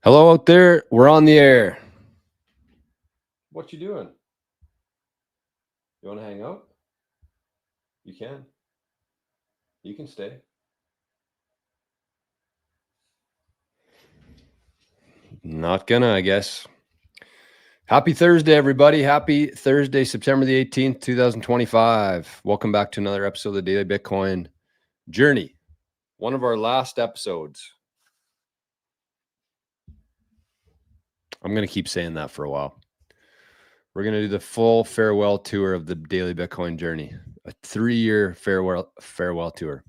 Hello out there. We're on the air. What you doing? You want to hang out? You can. You can stay. Not gonna, I guess. Happy Thursday, everybody. Happy Thursday, September the 18th, 2025. Welcome back to another episode of the Daily Bitcoin Journey. One of our last episodes. I'm going to keep saying that for a while. We're going to do the full farewell tour of the Daily Bitcoin Journey, a 3-year farewell tour.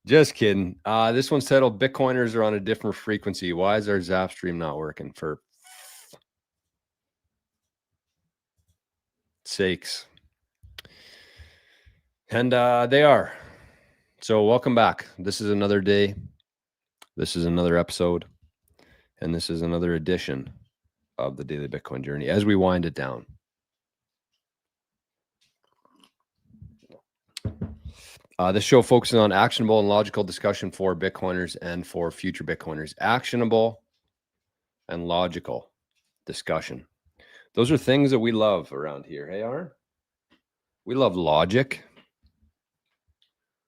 Just kidding. This one's titled Bitcoiners Are on a Different Frequency. Why is our Zap stream not working? For sakes. And they are. So welcome back. This is another day. This is another episode. And this is another edition of the Daily Bitcoin Journey as we wind it down. This show focuses on actionable and logical discussion for Bitcoiners and for future Bitcoiners. Actionable and logical discussion. Those are things that we love around here. Hey, Arnie? We love logic.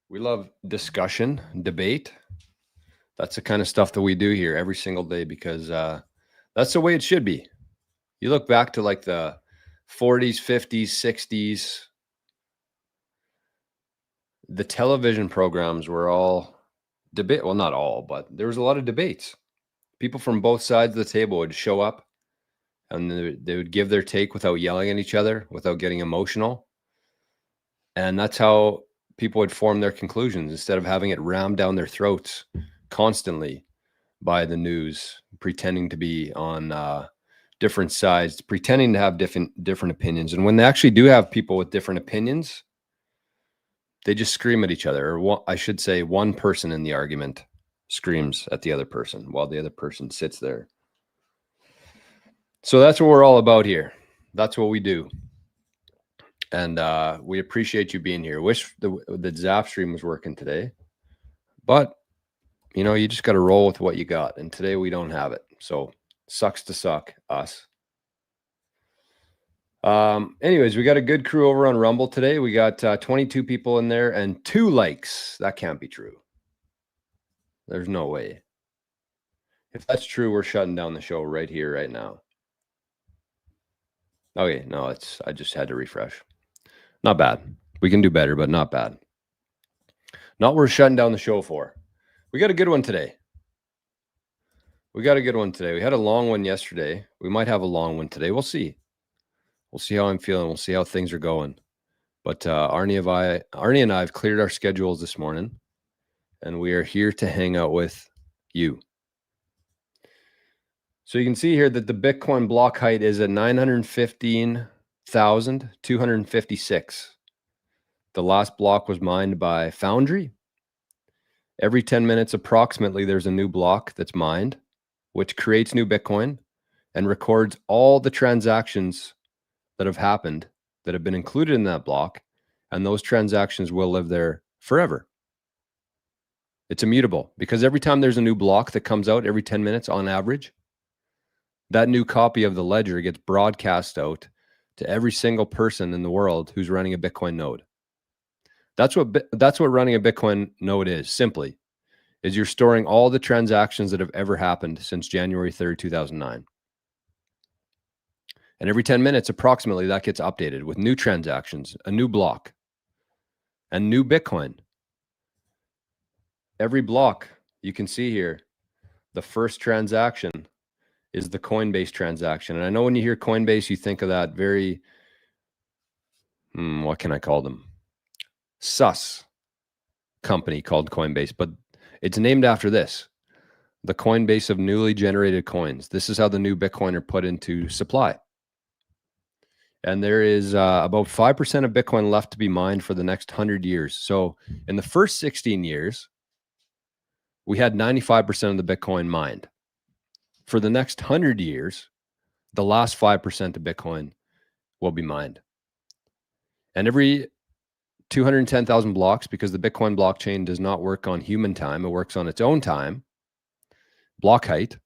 We love discussion, debate. That's the kind of stuff that we do here every single day because that's the way it should be. You look back to like the 40s, 50s, 60s. The television programs were all debate. Well, not all, but there was a lot of debates. People from both sides of the table would show up and they would give their take without yelling at each other, without getting emotional. And that's how people would form their conclusions instead of having it rammed down their throats constantly by the news, pretending to be on different sides, pretending to have different opinions. And when they actually do have people with different opinions, they just scream at each other. Or I should say one person in the argument screams at the other person while the other person sits there. So that's what we're all about here. That's what we do. And we appreciate you being here. Wish the Zap stream was working today. But, you know, you just got to roll with what you got. And today we don't have it. So sucks to suck us. Anyways, we got a good crew over on Rumble today. We got 22 people in there and 2 likes. That can't be true. There's no way. If that's true, we're shutting down the show right here, right now. Okay, no, I just had to refresh. Not bad. We can do better, but not bad. Not what we're shutting down the show for. We got a good one today. We had a long one yesterday. We might have a long one today. We'll see. We'll see how I'm feeling. We'll see how things are going. But Arnie and I have cleared our schedules this morning, and we are here to hang out with you. So you can see here that the Bitcoin block height is at 915,256. The last block was mined by Foundry. Every 10 minutes, approximately, there's a new block that's mined, which creates new Bitcoin and records all the transactions that have happened that have been included in that block, and those transactions will live there forever. It's immutable because every time there's a new block that comes out every 10 minutes on average, that new copy of the ledger gets broadcast out to every single person in the world who's running a Bitcoin node. That's what running a Bitcoin node is, simply, is you're storing all the transactions that have ever happened since January 3rd, 2009. And every 10 minutes, approximately, that gets updated with new transactions, a new block, and new Bitcoin. Every block, you can see here, the first transaction is the Coinbase transaction. And I know when you hear Coinbase, you think of that very, what can I call them? Sus company called Coinbase, but it's named after this, the Coinbase of newly generated coins. This is how the new Bitcoin are put into supply. And there is about 5% of Bitcoin left to be mined for the next 100 years. So in the first 16 years, we had 95% of the Bitcoin mined. For the next 100 years, the last 5% of Bitcoin will be mined. And every 210,000 blocks, because the Bitcoin blockchain does not work on human time. It works on its own time, block height.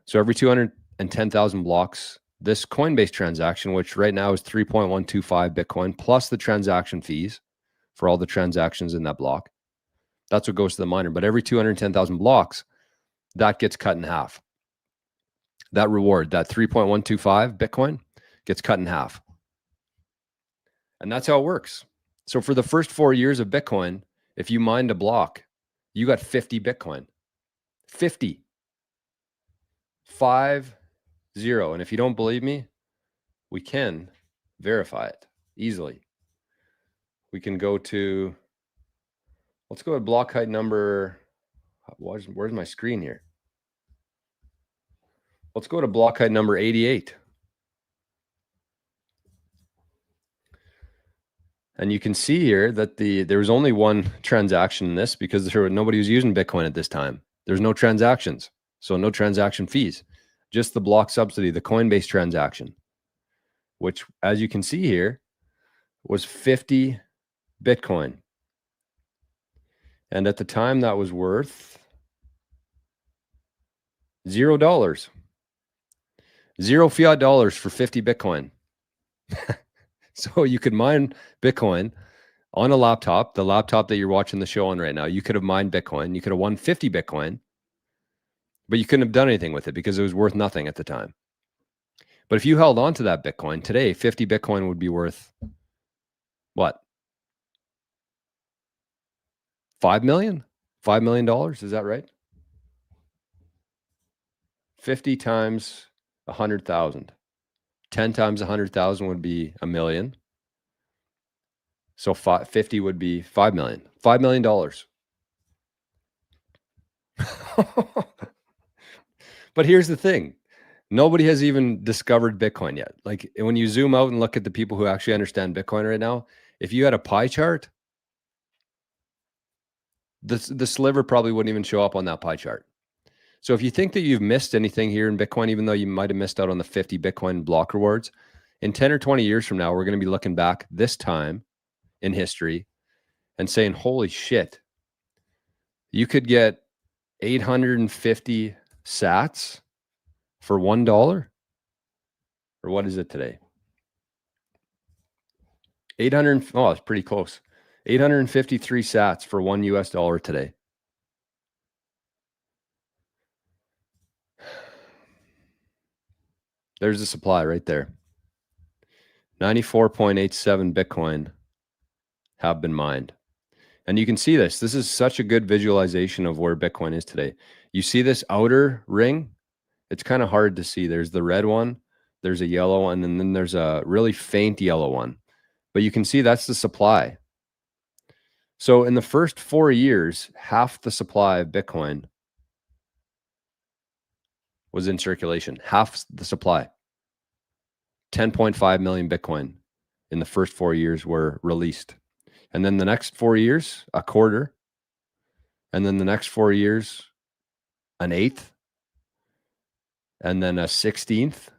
So every 210,000 blocks, this Coinbase transaction, which right now is 3.125 Bitcoin, plus the transaction fees for all the transactions in that block, that's what goes to the miner. But every 210,000 blocks, that gets cut in half. That reward, that 3.125 Bitcoin, gets cut in half. And that's how it works. So for the first 4 years of Bitcoin, if you mined a block, you got 50 Bitcoin. 50. 50. And if you don't believe me, we can verify it easily. We can go to, let's go to block height number, where's my screen here? Let's go to block height number 88. And you can see here that there was only one transaction in this, because nobody was using Bitcoin at this time. There's no transactions, so no transaction fees, just the block subsidy, the Coinbase transaction, which, as you can see here, was 50 Bitcoin. And at the time, that was worth $0. 0 fiat dollars for 50 Bitcoin. So you could mine Bitcoin on a laptop, the laptop that you're watching the show on right now. You could have mined Bitcoin. You could have won 50 Bitcoin, but you couldn't have done anything with it because it was worth nothing at the time. But if you held on to that Bitcoin today, 50 Bitcoin would be worth what? 5 million? $5 million? Is that right? 50 times 100,000. 10 times 100,000 would be $1 million. So 50 would be 5 million. $5 million. But here's the thing. Nobody has even discovered Bitcoin yet. Like, when you zoom out and look at the people who actually understand Bitcoin right now, if you had a pie chart, the sliver probably wouldn't even show up on that pie chart. So if you think that you've missed anything here in Bitcoin, even though you might have missed out on the 50 Bitcoin block rewards, in 10 or 20 years from now, we're going to be looking back this time in history and saying, holy shit, you could get 850 sats for $1, or what is it today? 800. Oh, it's pretty close. 853 sats for $1 US today. There's the supply right there. 94.87 Bitcoin have been mined. And you can see this. This is such a good visualization of where Bitcoin is today. You see this outer ring? It's kind of hard to see. There's the red one, there's a yellow one, and then there's a really faint yellow one. But you can see that's the supply. So in the first 4 years, half the supply of Bitcoin was in circulation. Half the supply. 10.5 million Bitcoin in the first 4 years were released. And then the next 4 years, a quarter. And then the next 4 years, an eighth. And then a 16th.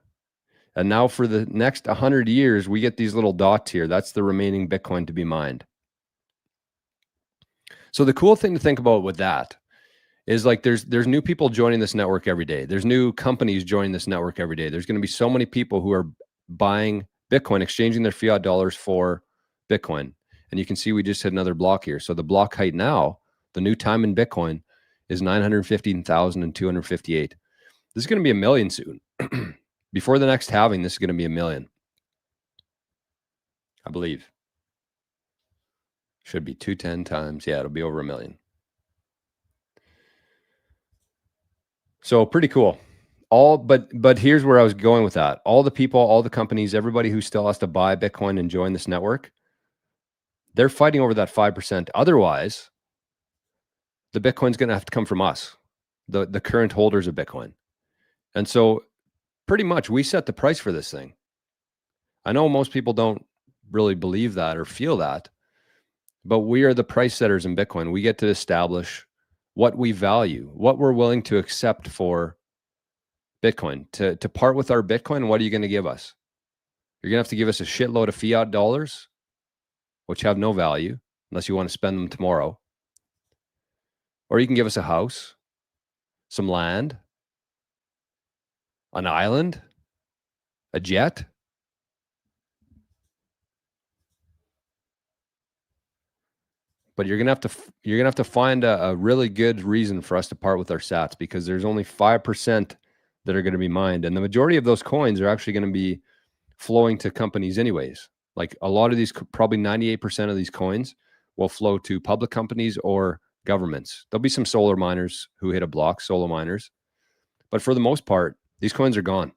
And now for the next 100 years, we get these little dots here. That's the remaining Bitcoin to be mined. So the cool thing to think about with that is, like, there's new people joining this network every day. There's new companies joining this network every day. There's going to be so many people who are buying Bitcoin, exchanging their fiat dollars for Bitcoin. And you can see we just hit another block here. So the block height now, the new time in Bitcoin, is 915,258. This is going to be 1 million soon. Before the next halving, this is going to be 1 million. I believe. Should be 210 times. Yeah, it'll be over 1 million. So pretty cool. But here's where I was going with that. All the people, all the companies, everybody who still has to buy Bitcoin and join this network, they're fighting over that 5%. Otherwise, the Bitcoin's going to have to come from us, the current holders of Bitcoin. And so pretty much we set the price for this thing. I know most people don't really believe that or feel that, but we are the price setters in Bitcoin. We get to establish what we value, what we're willing to accept for Bitcoin. To part with our Bitcoin, what are you going to give us? You're going to have to give us a shitload of fiat dollars which have no value unless you want to spend them tomorrow. Or you can give us a house, some land, an island, a jet. But you're gonna have to find a really good reason for us to part with our sats, because there's only 5% that are going to be mined, and the majority of those coins are actually going to be flowing to companies anyways. Like a lot of these, probably 98% of these coins will flow to public companies or governments. There'll be some solar miners who hit a block, solo miners, but for the most part, these coins are gone.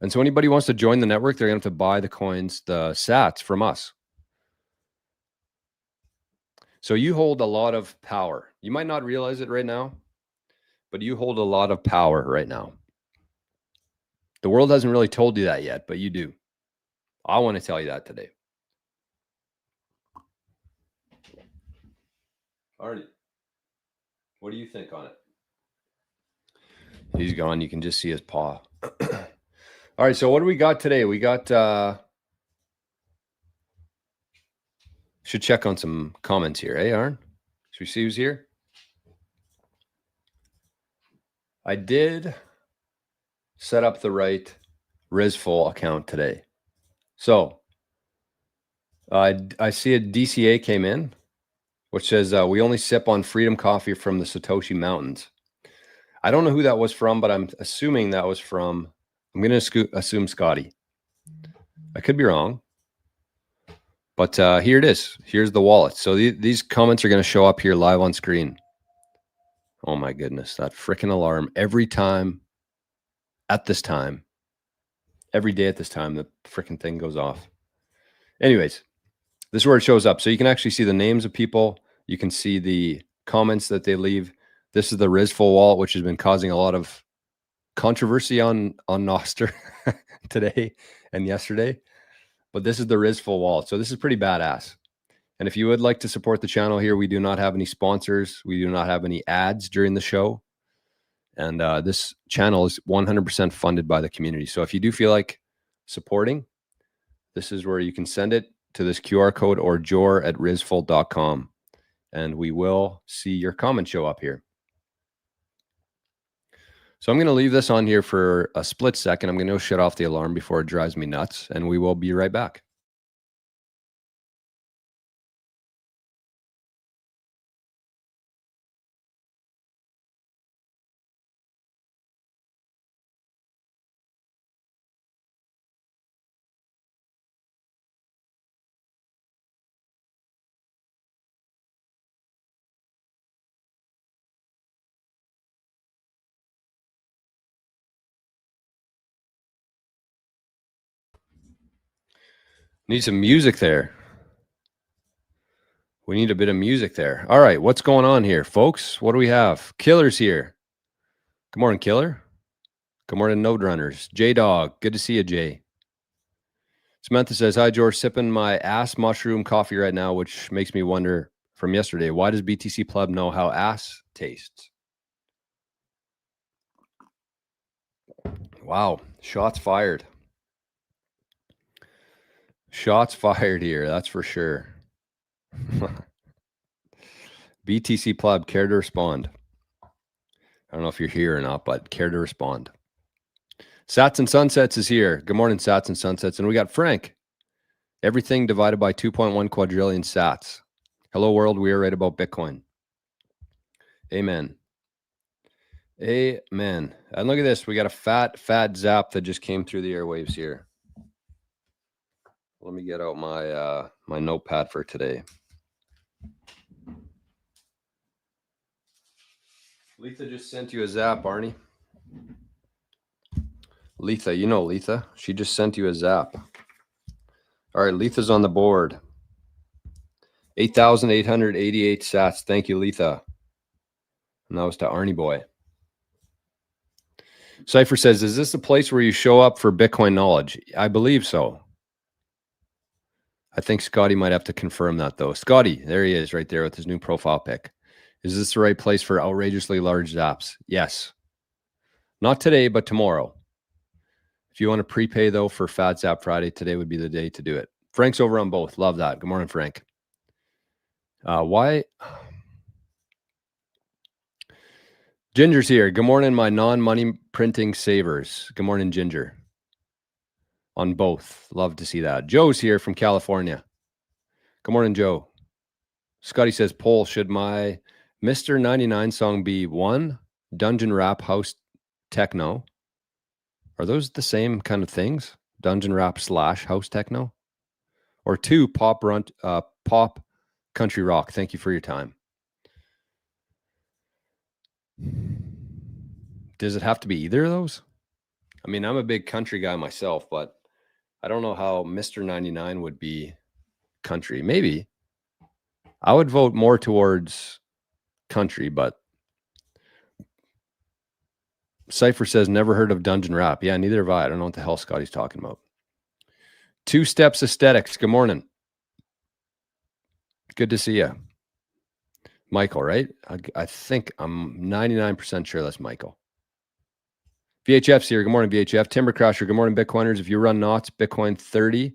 And so anybody who wants to join the network, they're going to have to buy the coins, the sats, from us. So you hold a lot of power. You might not realize it right now, but you hold a lot of power right now. The world hasn't really told you that yet, but you do. I want to tell you that today. Arnie, what do you think on it? He's gone. You can just see his paw. All right, so what do we got today? We got should check on some comments here. Hey, Arn? Should we see who's here? I did set up the right Rizful account today. So I see a DCA came in, which says we only sip on Freedom Coffee from the Satoshi Mountains. I don't know who that was from, but I'm assuming that was from, I'm going to assume Scotty. I could be wrong. But here it is. Here's the wallet. So these comments are going to show up here live on screen. Oh my goodness, that freaking alarm. Every time, at this time, every day at this time, the freaking thing goes off. Anyways, this is where it shows up. So you can actually see the names of people. You can see the comments that they leave. This is the Rizful wallet, which has been causing a lot of controversy on Nostr today and yesterday. But this is the Rizful wallet. So this is pretty badass. And if you would like to support the channel here, we do not have any sponsors. We do not have any ads during the show. And this channel is 100% funded by the community. So if you do feel like supporting, this is where you can send it to this QR code or jor@rizful.com. And we will see your comment show up here. So I'm going to leave this on here for a split second. I'm going to go shut off the alarm before it drives me nuts, and we will be right back. Need some music there. We need a bit of music there. All right, what's going on here, folks? What do we have? Killer's here. Good morning, Killer. Good morning, Node Runners. J-Dog, good to see you, Jay. Samantha says, hi, George, sipping my ass mushroom coffee right now, which makes me wonder from yesterday, why does BTC Pleb know how ass tastes? Wow, shots fired. Shots fired here, that's for sure. BTC Pleb, care to respond? I don't know if you're here or not, but care to respond. Sats and Sunsets is here. Good morning, Sats and Sunsets. And we got Frank. Everything divided by 2.1 quadrillion sats. Hello, world. We are right about Bitcoin. Amen. Amen. And look at this. We got a fat zap that just came through the airwaves here. Let me get out my my notepad for today. Letha just sent you a zap, Arnie. Letha, you know Letha. She just sent you a zap. All right, Letha's on the board. 8,888 sats. Thank you, Letha. And that was to Arnie boy. Cypher says, is this a place where you show up for Bitcoin knowledge? I believe so. I think Scotty might have to confirm that, though. Scotty, there he is right there with his new profile pic. Is this the right place for outrageously large zaps? Yes. Not today, but tomorrow. If you want to prepay, though, for Fat Zap Friday, today would be the day to do it. Frank's over on both. Love that. Good morning, Frank. Why? Ginger's here. Good morning, my non-money printing savers. Good morning, Ginger. On both. Love to see that. Joe's here from California. Good morning, Joe. Scotty says, poll, should my Mr. 99 song be 1, dungeon rap house techno? Are those the same kind of things? Dungeon rap / house techno? Or 2, pop country rock? Thank you for your time. Does it have to be either of those? I mean, I'm a big country guy myself, but I don't know how Mr. 99 would be country. Maybe. I would vote more towards country, but Cypher says, never heard of dungeon rap. Yeah, neither have I. I don't know what the hell Scotty's talking about. 2 Steps Aesthetics. Good morning. Good to see you. Michael, right? I think I'm 99% sure that's Michael. VHF's here. Good morning, VHF. Timber Crusher. Good morning, Bitcoiners. If you run knots, Bitcoin 30,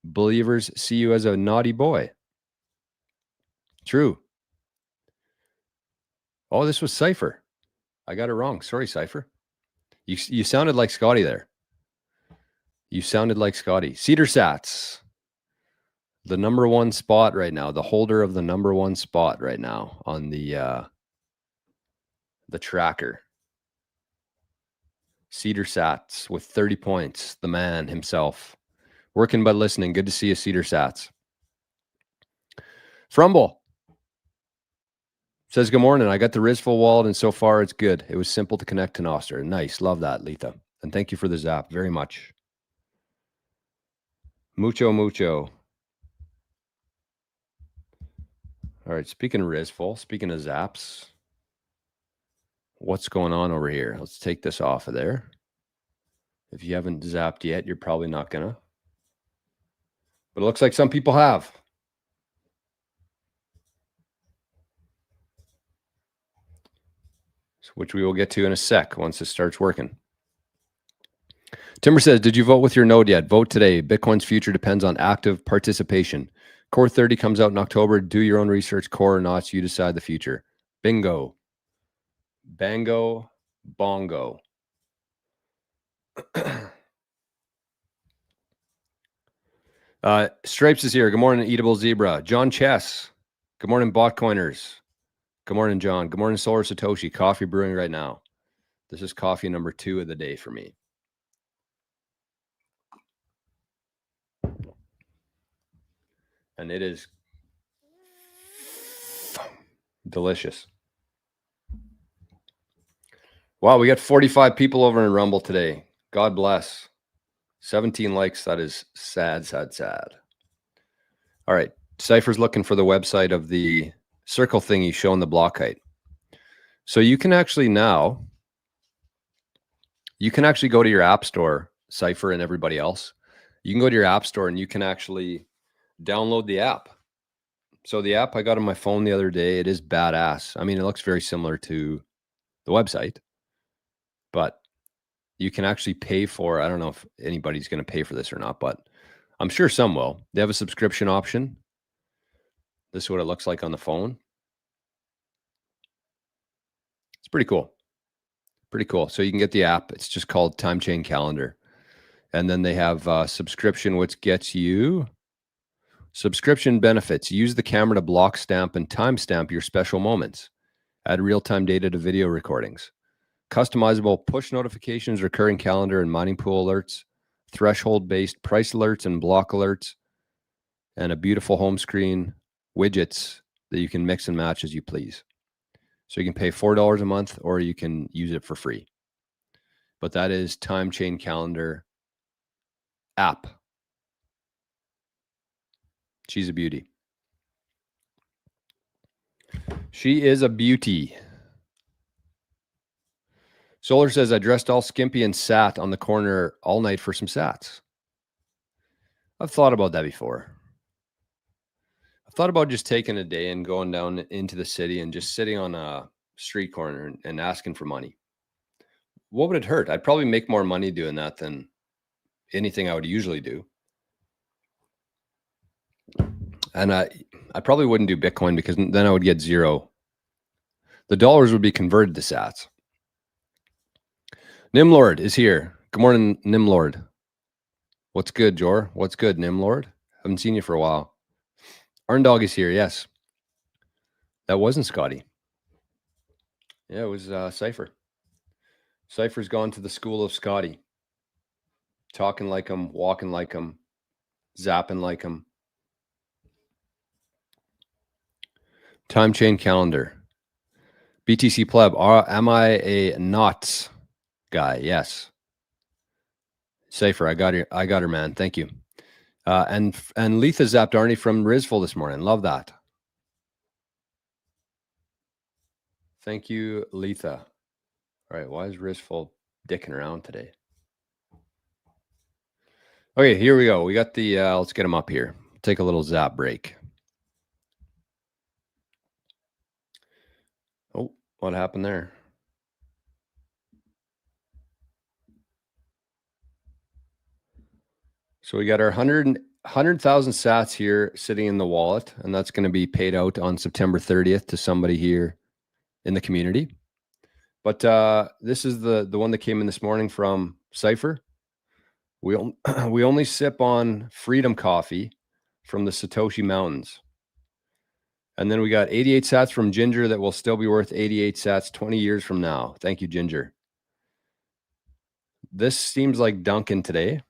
believers see you as a naughty boy. True. Oh, this was Cypher. I got it wrong. Sorry, Cypher. You sounded like Scotty there. You sounded like Scotty. Cedar Sats. The number 1 spot right now. The holder of the number 1 spot right now on the tracker. Cedar Sats with 30 points. The man himself. Working but listening. Good to see you, Cedar Sats. Frumble says, good morning. I got the Rizful wallet, and so far it's good. It was simple to connect to Nostr. Nice. Love that, Letha. And thank you for the zap very much. Mucho. All right. Speaking of Rizful, speaking of zaps, what's going on over here? Let's take this off of there. If you haven't zapped yet, you're probably not going to. But it looks like some people have. Which we will get to in a sec once it starts working. Timber says, did you vote with your node yet? Vote today. Bitcoin's future depends on active participation. Core 30 comes out in October. Do your own research, core or not. You decide the future. Bingo. Bango. Bongo. Stripes is here. Good morning, Eatable Zebra. John Chess. Good morning, Botcoiners. Good morning, John. Good morning, Solar Satoshi. Coffee brewing right now. This is coffee number 2 of the day for me. And it is delicious. Wow, we got 45 people over in Rumble today. God bless. 17 likes. That is sad. All right. Cypher's looking for the website of the circle thingy showing the block height. So you can actually now, go to your app store, Cypher and everybody else. You can go to your app store and you can actually download the app. So the app I got on my phone the other day, it is badass. I mean, it looks very similar to the website, but you can actually pay for, I don't know if anybody's going to pay for this or not, but I'm sure some will. They have a subscription option. This is what it looks like on the phone. It's pretty cool. Pretty cool. So you can get the app. It's just called Time Chain Calendar. And then they have subscription, which gets you subscription benefits. Use the camera to block, stamp, and timestamp your special moments. Add real-time data to video recordings. Customizable push notifications, recurring calendar and mining pool alerts, threshold-based price alerts and block alerts, and a beautiful home screen widgets that you can mix and match as you please. So you can pay $4 a month or you can use it for free. But that is Time Chain Calendar app. She's a beauty. She is a beauty. Solar says, I dressed all skimpy and sat on the corner all night for some sats. I've thought about that before. I've thought about just taking a day and going down into the city and just sitting on a street corner and asking for money. What would it hurt? I'd probably make more money doing that than anything I would usually do. And I probably wouldn't do Bitcoin because then I would get zero. The dollars would be converted to sats. Nimlord is here. Good morning, Nimlord. What's good, Jor? What's good, Nimlord? Haven't seen you for a while. Arndog is here. Yes. That wasn't Scotty. Yeah, it was Cypher. Cypher's gone to the school of Scotty. Talking like him, walking like him, zapping like him. Time chain calendar. BTC pleb. Am I a knots guy? Yes. Cypher, I got her, man. Thank you. And Letha zapped Arnie from Rizful this morning. Love that. Thank you, Letha. All right, why is Rizful dicking around today? Okay, here we go. We got the, let's get him up here. Take a little zap break. Oh, what happened there? So we got our 100,000 sats here sitting in the wallet, and that's going to be paid out on September 30th to somebody here in the community. But this is the one that came in this morning from Cypher. We only sip on Freedom Coffee from the Satoshi Mountains. And then we got 88 sats from Ginger that will still be worth 88 sats 20 years from now. Thank you, Ginger. This seems like Dunkin' today.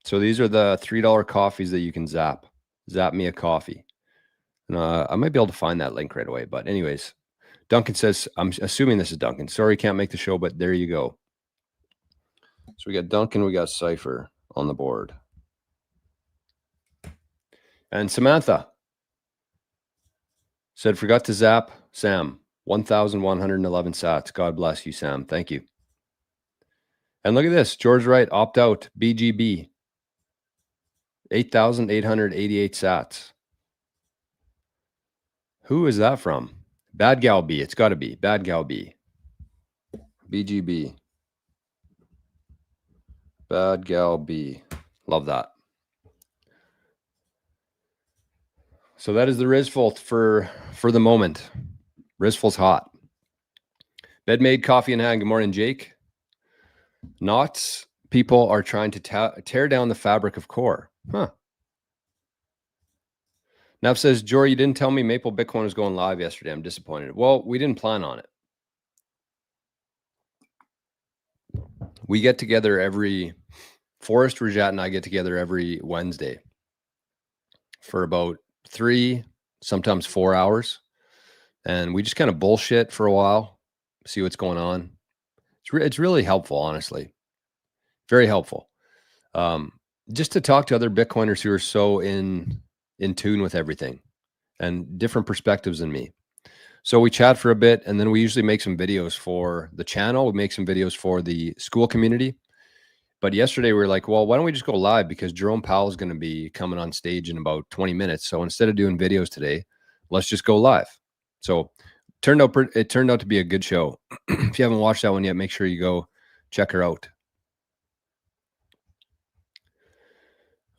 So these are the $3 coffees that you can zap. Zap me a coffee. And, I might be able to find that link right away. But anyways, Duncan says, I'm assuming this is Duncan. Sorry, can't make the show, but there you go. So we got Duncan, we got Cypher on the board. And Samantha said, forgot to zap Sam. 1,111 sats. God bless you, Sam. Thank you. And look at this. George Wright, opt out. BGB. 8,888 sats. Who is that from? Bad Gal B. It's got to be. Bad Gal B. BGB. Bad Gal B. Love that. So that is the Rizful for the moment. Rizful's hot. Bedmade coffee in hand. Good morning, Jake. Knots. People are trying to tear down the fabric of core. Huh. Nav says, Jory, you didn't tell me Maple Bitcoin was going live yesterday. I'm disappointed. Well, we didn't plan on it. We get together Forrest Rajat and I get together every Wednesday for about 3, sometimes 4 hours. And we just kind of bullshit for a while, see what's going on. It's really helpful, honestly. Very helpful. Just to talk to other Bitcoiners who are so in tune with everything and different perspectives than me. So we chat for a bit, and then we usually make some videos for the channel. We make some videos for the school community. But yesterday we were like, well, why don't we just go live? Because Jerome Powell is going to be coming on stage in about 20 minutes. So instead of doing videos today, let's just go live. So it turned out to be a good show. If you haven't watched that one yet, make sure you go check her out.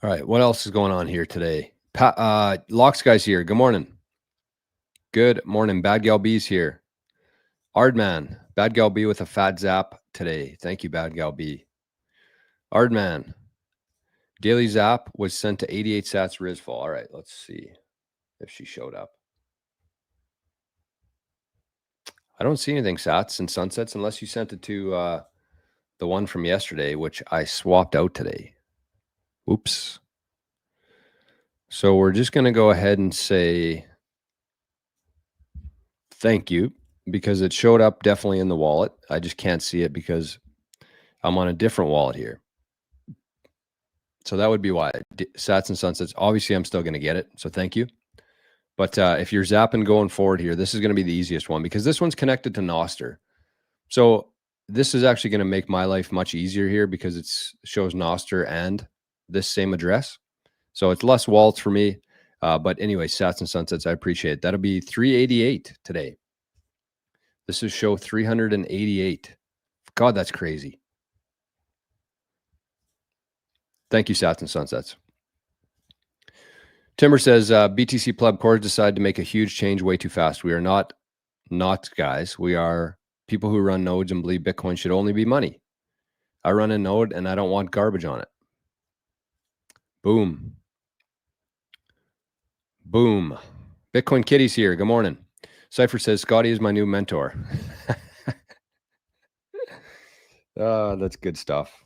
All right, what else is going on here today? Locks guy's here. Good morning. Good morning. Bad Gal B's here. Ardman. Bad Gal B with a fat zap today. Thank you, Bad Gal B. Ardman. Daily zap was sent to 88 sats Rizful. All right, let's see if she showed up. I don't see anything sats and sunsets unless you sent it to the one from yesterday, which I swapped out today. Oops. So we're just going to go ahead and say thank you because it showed up definitely in the wallet. I just can't see it because I'm on a different wallet here. So that would be why. Sats and sunsets. Obviously, I'm still going to get it. So thank you. But if you're zapping going forward here, this is going to be the easiest one because this one's connected to Noster. So this is actually going to make my life much easier here because it shows Noster and this same address. So it's less wallets for me. But anyway, sats and sunsets, I appreciate it. That'll be 388 today. This is show 388. God, that's crazy. Thank you, sats and sunsets. Timber says BTC pleb cores decided to make a huge change way too fast. We are not guys. We are people who run nodes and believe Bitcoin should only be money. I run a node and I don't want garbage on it. Boom. Boom. Bitcoin Kitty's here. Good morning. Cypher says Scotty is my new mentor. That's good stuff.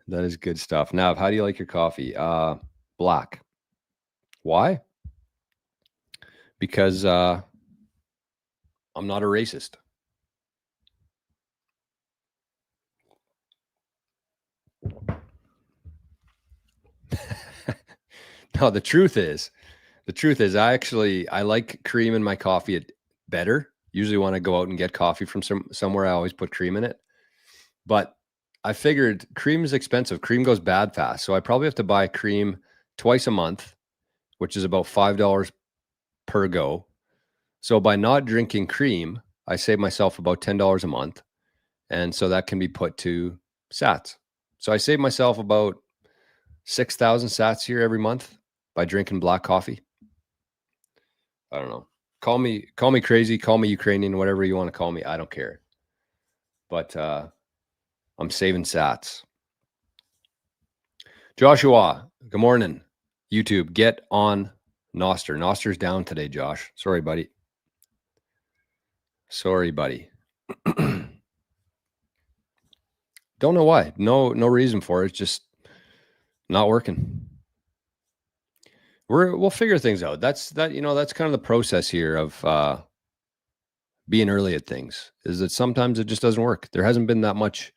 That is good stuff. Nav, how do you like your coffee? Black. Why? Because I'm not a racist. No, the truth is I like cream in my coffee better. Usually when I go out and get coffee from somewhere, I always put cream in it. But I figured cream is expensive. Cream goes bad fast. So I probably have to buy cream twice a month, which is about $5 per go. So by not drinking cream, I save myself about $10 a month. And so that can be put to sats. So I save myself about 6,000 sats here every month by drinking black coffee. I don't know. Call me crazy, call me Ukrainian, whatever you want to call me. I don't care. But I'm saving sats. Joshua, good morning. YouTube, get on Noster. Noster's down today, Josh. Sorry, buddy. Don't know why. No reason for it. It's just not working. We'll figure things out. That's kind of the process here of being early at things, is that sometimes it just doesn't work. There hasn't been that much,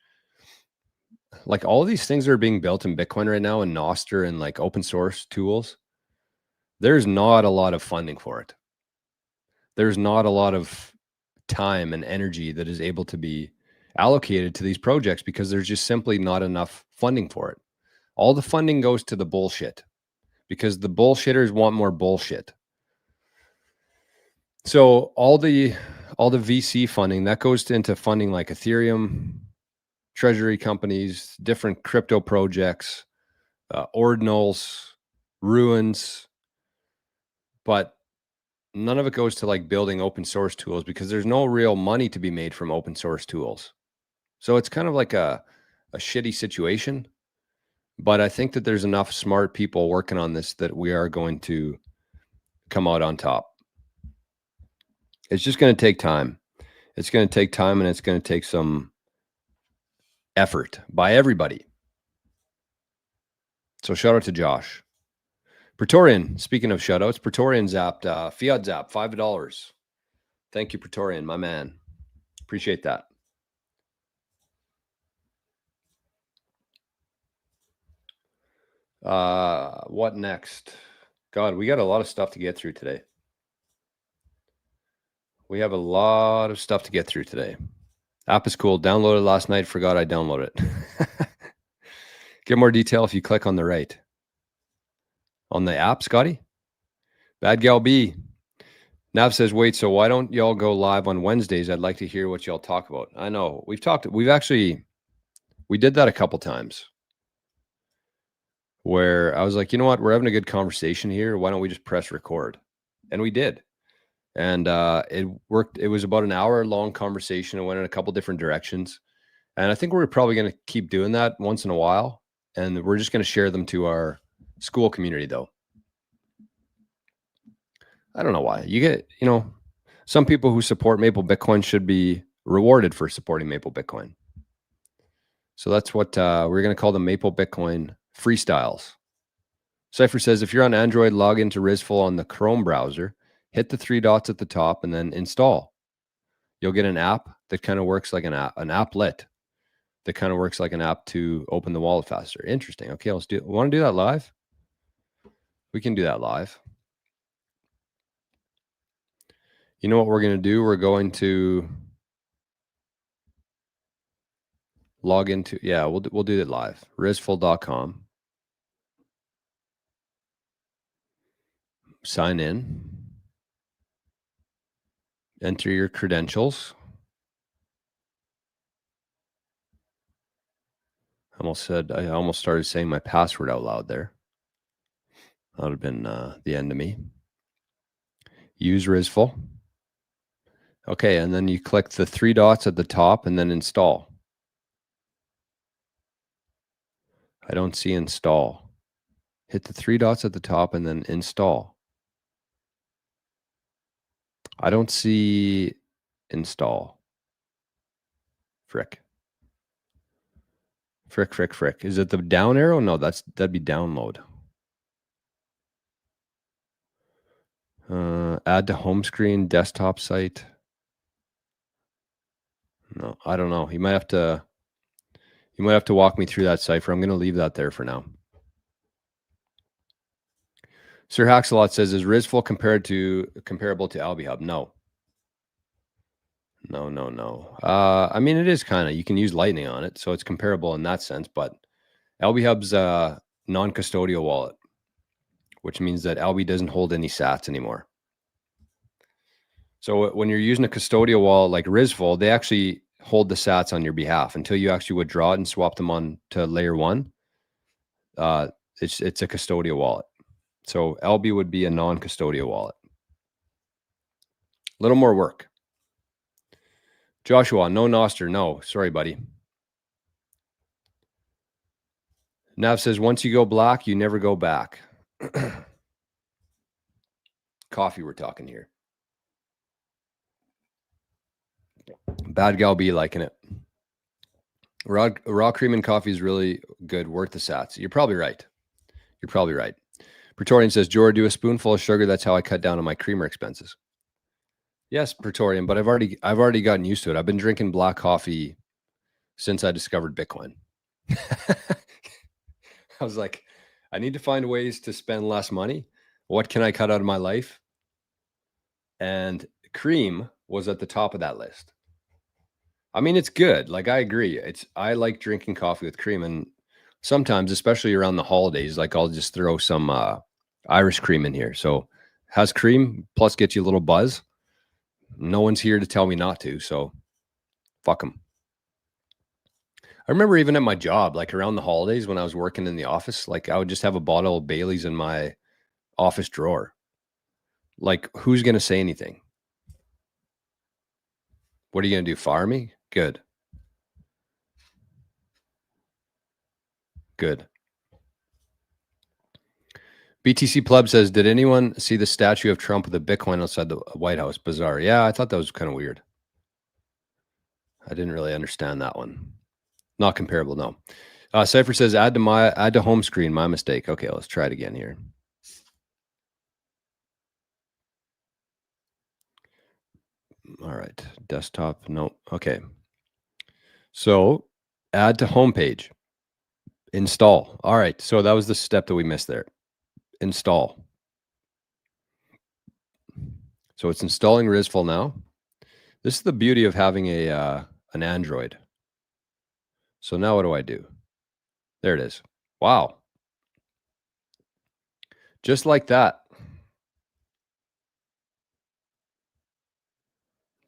like all of these things that are being built in Bitcoin right now and Noster and like open source tools. There's not a lot of funding for it. There's not a lot of time and energy that is able to be allocated to these projects because there's just simply not enough funding for it. All the funding goes to the bullshit because the bullshitters want more bullshit. So all the VC funding that goes into funding like Ethereum, treasury companies, different crypto projects, ordinals, ruins, but none of it goes to like building open source tools because there's no real money to be made from open source tools. So it's kind of like a shitty situation, but I think that there's enough smart people working on this that we are going to come out on top. It's just going to take time. It's going to take time and it's going to take some effort by everybody. So shout out to Josh. Praetorian, speaking of shout outs, Praetorian zapped, Fiat Zap, $5. Thank you, Praetorian, my man. Appreciate that. What next? God, we got a lot of stuff to get through today. We have a lot of stuff to get through today. App is cool. Downloaded last night. Forgot I downloaded it. Get more detail if you click on the right. On the app, Scotty? Bad Gal B. Nav says, wait, so why don't y'all go live on Wednesdays? I'd like to hear what y'all talk about. I know. We did that a couple times where I was like, you know what? We're having a good conversation here. Why don't we just press record? And we did. And it worked. It was about an hour long conversation. It went in a couple different directions. And I think we're probably going to keep doing that once in a while. And we're just going to share them to our school community, though. I don't know why. You get, some people who support Maple Bitcoin should be rewarded for supporting Maple Bitcoin. So that's what we're going to call the Maple Bitcoin freestyles. Cypher says, if you're on Android, log into Rizful on the Chrome browser, hit the three dots at the top, and then install. You'll get an app that kind of works like an applet that kind of works like an app to open the wallet faster. Interesting. Okay, let's do it. Want to do that live? We can do that live. You know what we're going to do? We're going to log into, we'll do it live. Rizful.com. Sign in. Enter your credentials. I almost started saying my password out loud there. That would have been the end of me. Use Rizful. Okay, and then you click the 3 dots at the top and then install. I don't see install. Hit the 3 dots at the top and then install. I don't see install. Frick. Is it the down arrow? No, that'd be download. Add to home screen, desktop site. No, I don't know. You might have to walk me through that cipher. I'm going to leave that there for now. Sir Haxalot says, is Rizful comparable to AlbiHub? No. I mean, it is kind of. You can use Lightning on it, so it's comparable in that sense. But AlbiHub's a non-custodial wallet, which means that Albi doesn't hold any sats anymore. So when you're using a custodial wallet like Rizful, they actually hold the sats on your behalf until you actually withdraw it and swap them on to layer 1. It's a custodial wallet. So Albi would be a non-custodial wallet. A little more work. Joshua, no Noster. No, sorry, buddy. Nav says, once you go black, you never go back. Coffee we're talking here. Bad gal be liking it. Raw cream and coffee is really good, worth the sats. You're probably right. Praetorian says, Jor, do a spoonful of sugar. That's how I cut down on my creamer expenses. Yes, Praetorian, but I've already gotten used to it. I've been drinking black coffee since I discovered Bitcoin. I was like, I need to find ways to spend less money. What can I cut out of my life? And cream was at the top of that list. I mean, it's good. Like, I agree. I like drinking coffee with cream, and sometimes, especially around the holidays, like I'll just throw some Irish cream in here. So has cream plus gets you a little buzz. No one's here to tell me not to, so fuck them. I remember even at my job, like around the holidays when I was working in the office, like I would just have a bottle of Bailey's in my office drawer. Like, who's going to say anything? What are you going to do? Fire me? Good. BTC Pleb says, did anyone see the statue of Trump with a Bitcoin outside the White House? Bizarre. Yeah, I thought that was kind of weird. I didn't really understand that one. Not comparable, no. Cypher says, add to home screen. My mistake. Okay, let's try it again here. All right, desktop. No. Okay. So add to homepage. Install. All right. So that was the step that we missed there. Install. So it's installing Rizful now. This is the beauty of having an Android. So now what do I do? There it is. Wow. Just like that.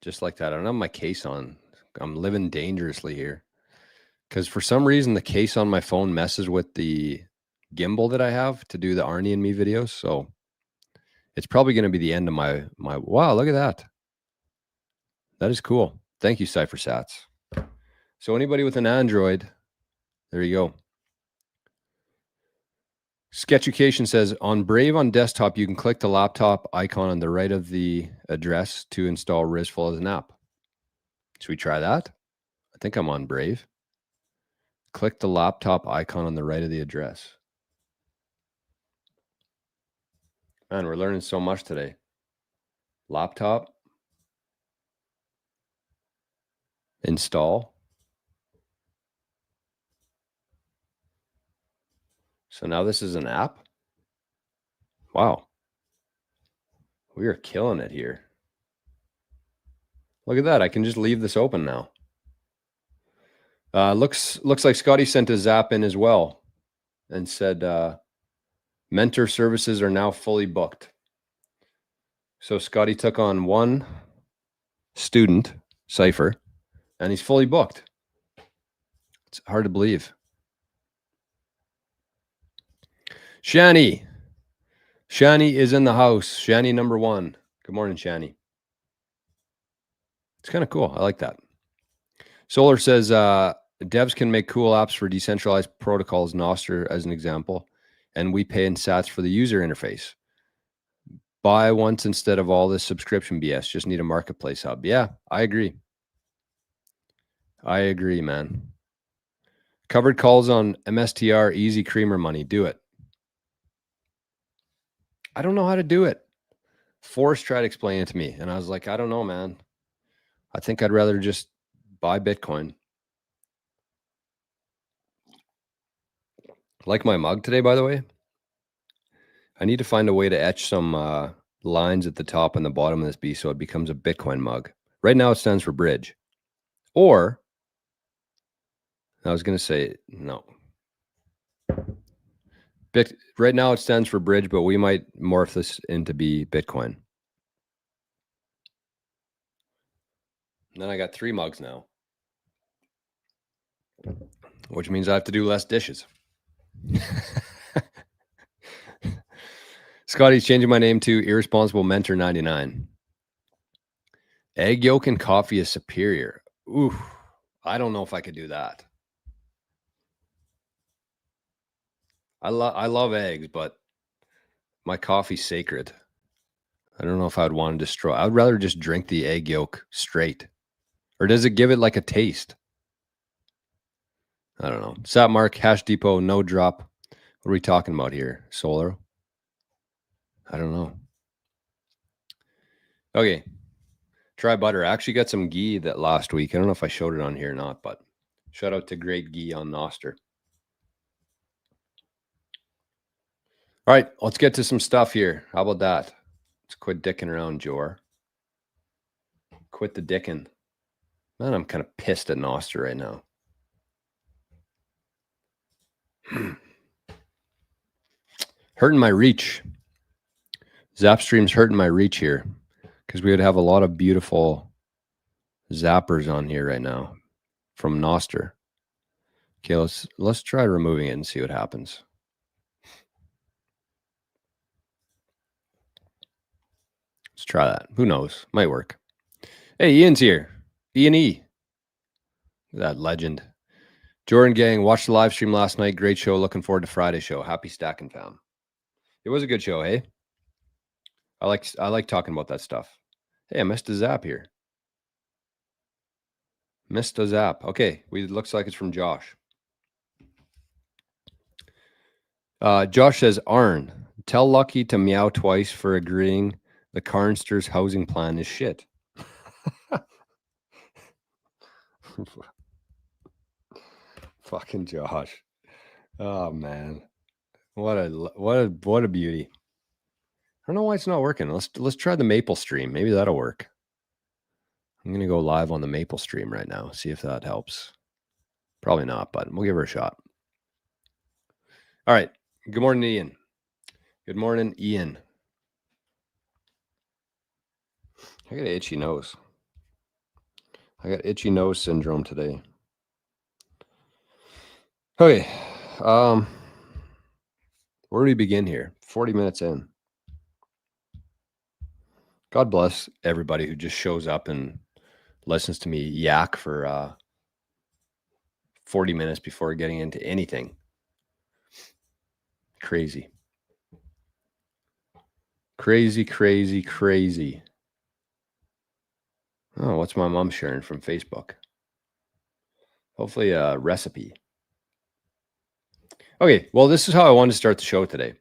Just like that. I don't have my case on. I'm living dangerously here. Because for some reason, the case on my phone messes with the gimbal that I have to do the Arnie and me videos. So it's probably going to be the end of my wow, look at that. That is cool. Thank you, CypherSats. So anybody with an Android, there you go. Sketchucation says, on Brave on desktop, you can click the laptop icon on the right of the address to install Rizful as an app. Should we try that? I think I'm on Brave. Click the laptop icon on the right of the address. Man, we're learning so much today. Laptop. Install. So now this is an app. Wow. We are killing it here. Look at that. I can just leave this open now. Looks like Scotty sent a zap in as well and said mentor services are now fully booked. So Scotty took on one student, Cypher, and he's fully booked. It's hard to believe. Shani, Shani is in the house. Shani number 1. Good morning, Shani. It's kind of cool. I like that. Solar says devs can make cool apps for decentralized protocols, Nostr as an example, and we pay in sats for the user interface. Buy once instead of all this subscription BS. Just need a marketplace hub. Yeah, I agree. I agree, man. Covered calls on MSTR, easy creamer money. Do it. I don't know how to do it. Forrest tried to explain it to me, and I was like, I don't know, man. I think I'd rather just buy Bitcoin. Like my mug today, by the way. I need to find a way to etch some lines at the top and the bottom of this B so it becomes a Bitcoin mug. Right now it stands for bridge. Or, I was going to say, no. Right now it stands for bridge, but we might morph this into be Bitcoin. And then I got 3 mugs now, which means I have to do less dishes. Scotty's changing my name to Irresponsible Mentor 99. Egg yolk and coffee is superior. Ooh, I don't know if I could do that. I love eggs, but my coffee's sacred. I don't know if I'd want to destroy. I would rather just drink the egg yolk straight. Or does it give it like a taste? I don't know. Sat Mark, Hash Depot, no drop. What are we talking about here? Solar? I don't know. Okay. Try butter. I actually got some ghee that last week. I don't know if I showed it on here or not, but shout out to Great Ghee on Nostr. All right, let's get to some stuff here. How about that? Let's quit dicking around, Jor. Quit the dicking. Man, I'm kind of pissed at Nostr right now. Hurting my reach. Zapstream's hurting my reach here because we would have a lot of beautiful zappers on here right now from Nostr. Okay, let's try removing it and see what happens. Let's try that. Who knows? Might work. Hey, Ian's here. Ian E. That legend. Jordan Gang, watched the live stream last night. Great show. Looking forward to Friday's show. Happy stacking, fam. It was a good show, hey? I like talking about that stuff. Hey, I missed a zap here. Missed a zap. Okay, looks like it's from Josh. Josh says, Arn, tell Lucky to meow twice for agreeing the Carnsters housing plan is shit. Fucking Josh. Oh man. What a beauty. I don't know why it's not working. Let's try the Maple stream. Maybe that'll work. I'm gonna go live on the Maple stream right now. See if that helps. Probably not, but we'll give her a shot. All right. Good morning, Ian. Good morning, Ian. I got an itchy nose. I got itchy nose syndrome today. Okay. Where do we begin here? 40 minutes in. God bless everybody who just shows up and listens to me yak for 40 minutes before getting into anything. Crazy. Crazy, crazy, crazy. Oh, what's my mom sharing from Facebook? Hopefully a recipe. Okay, well, this is how I wanted to start the show today.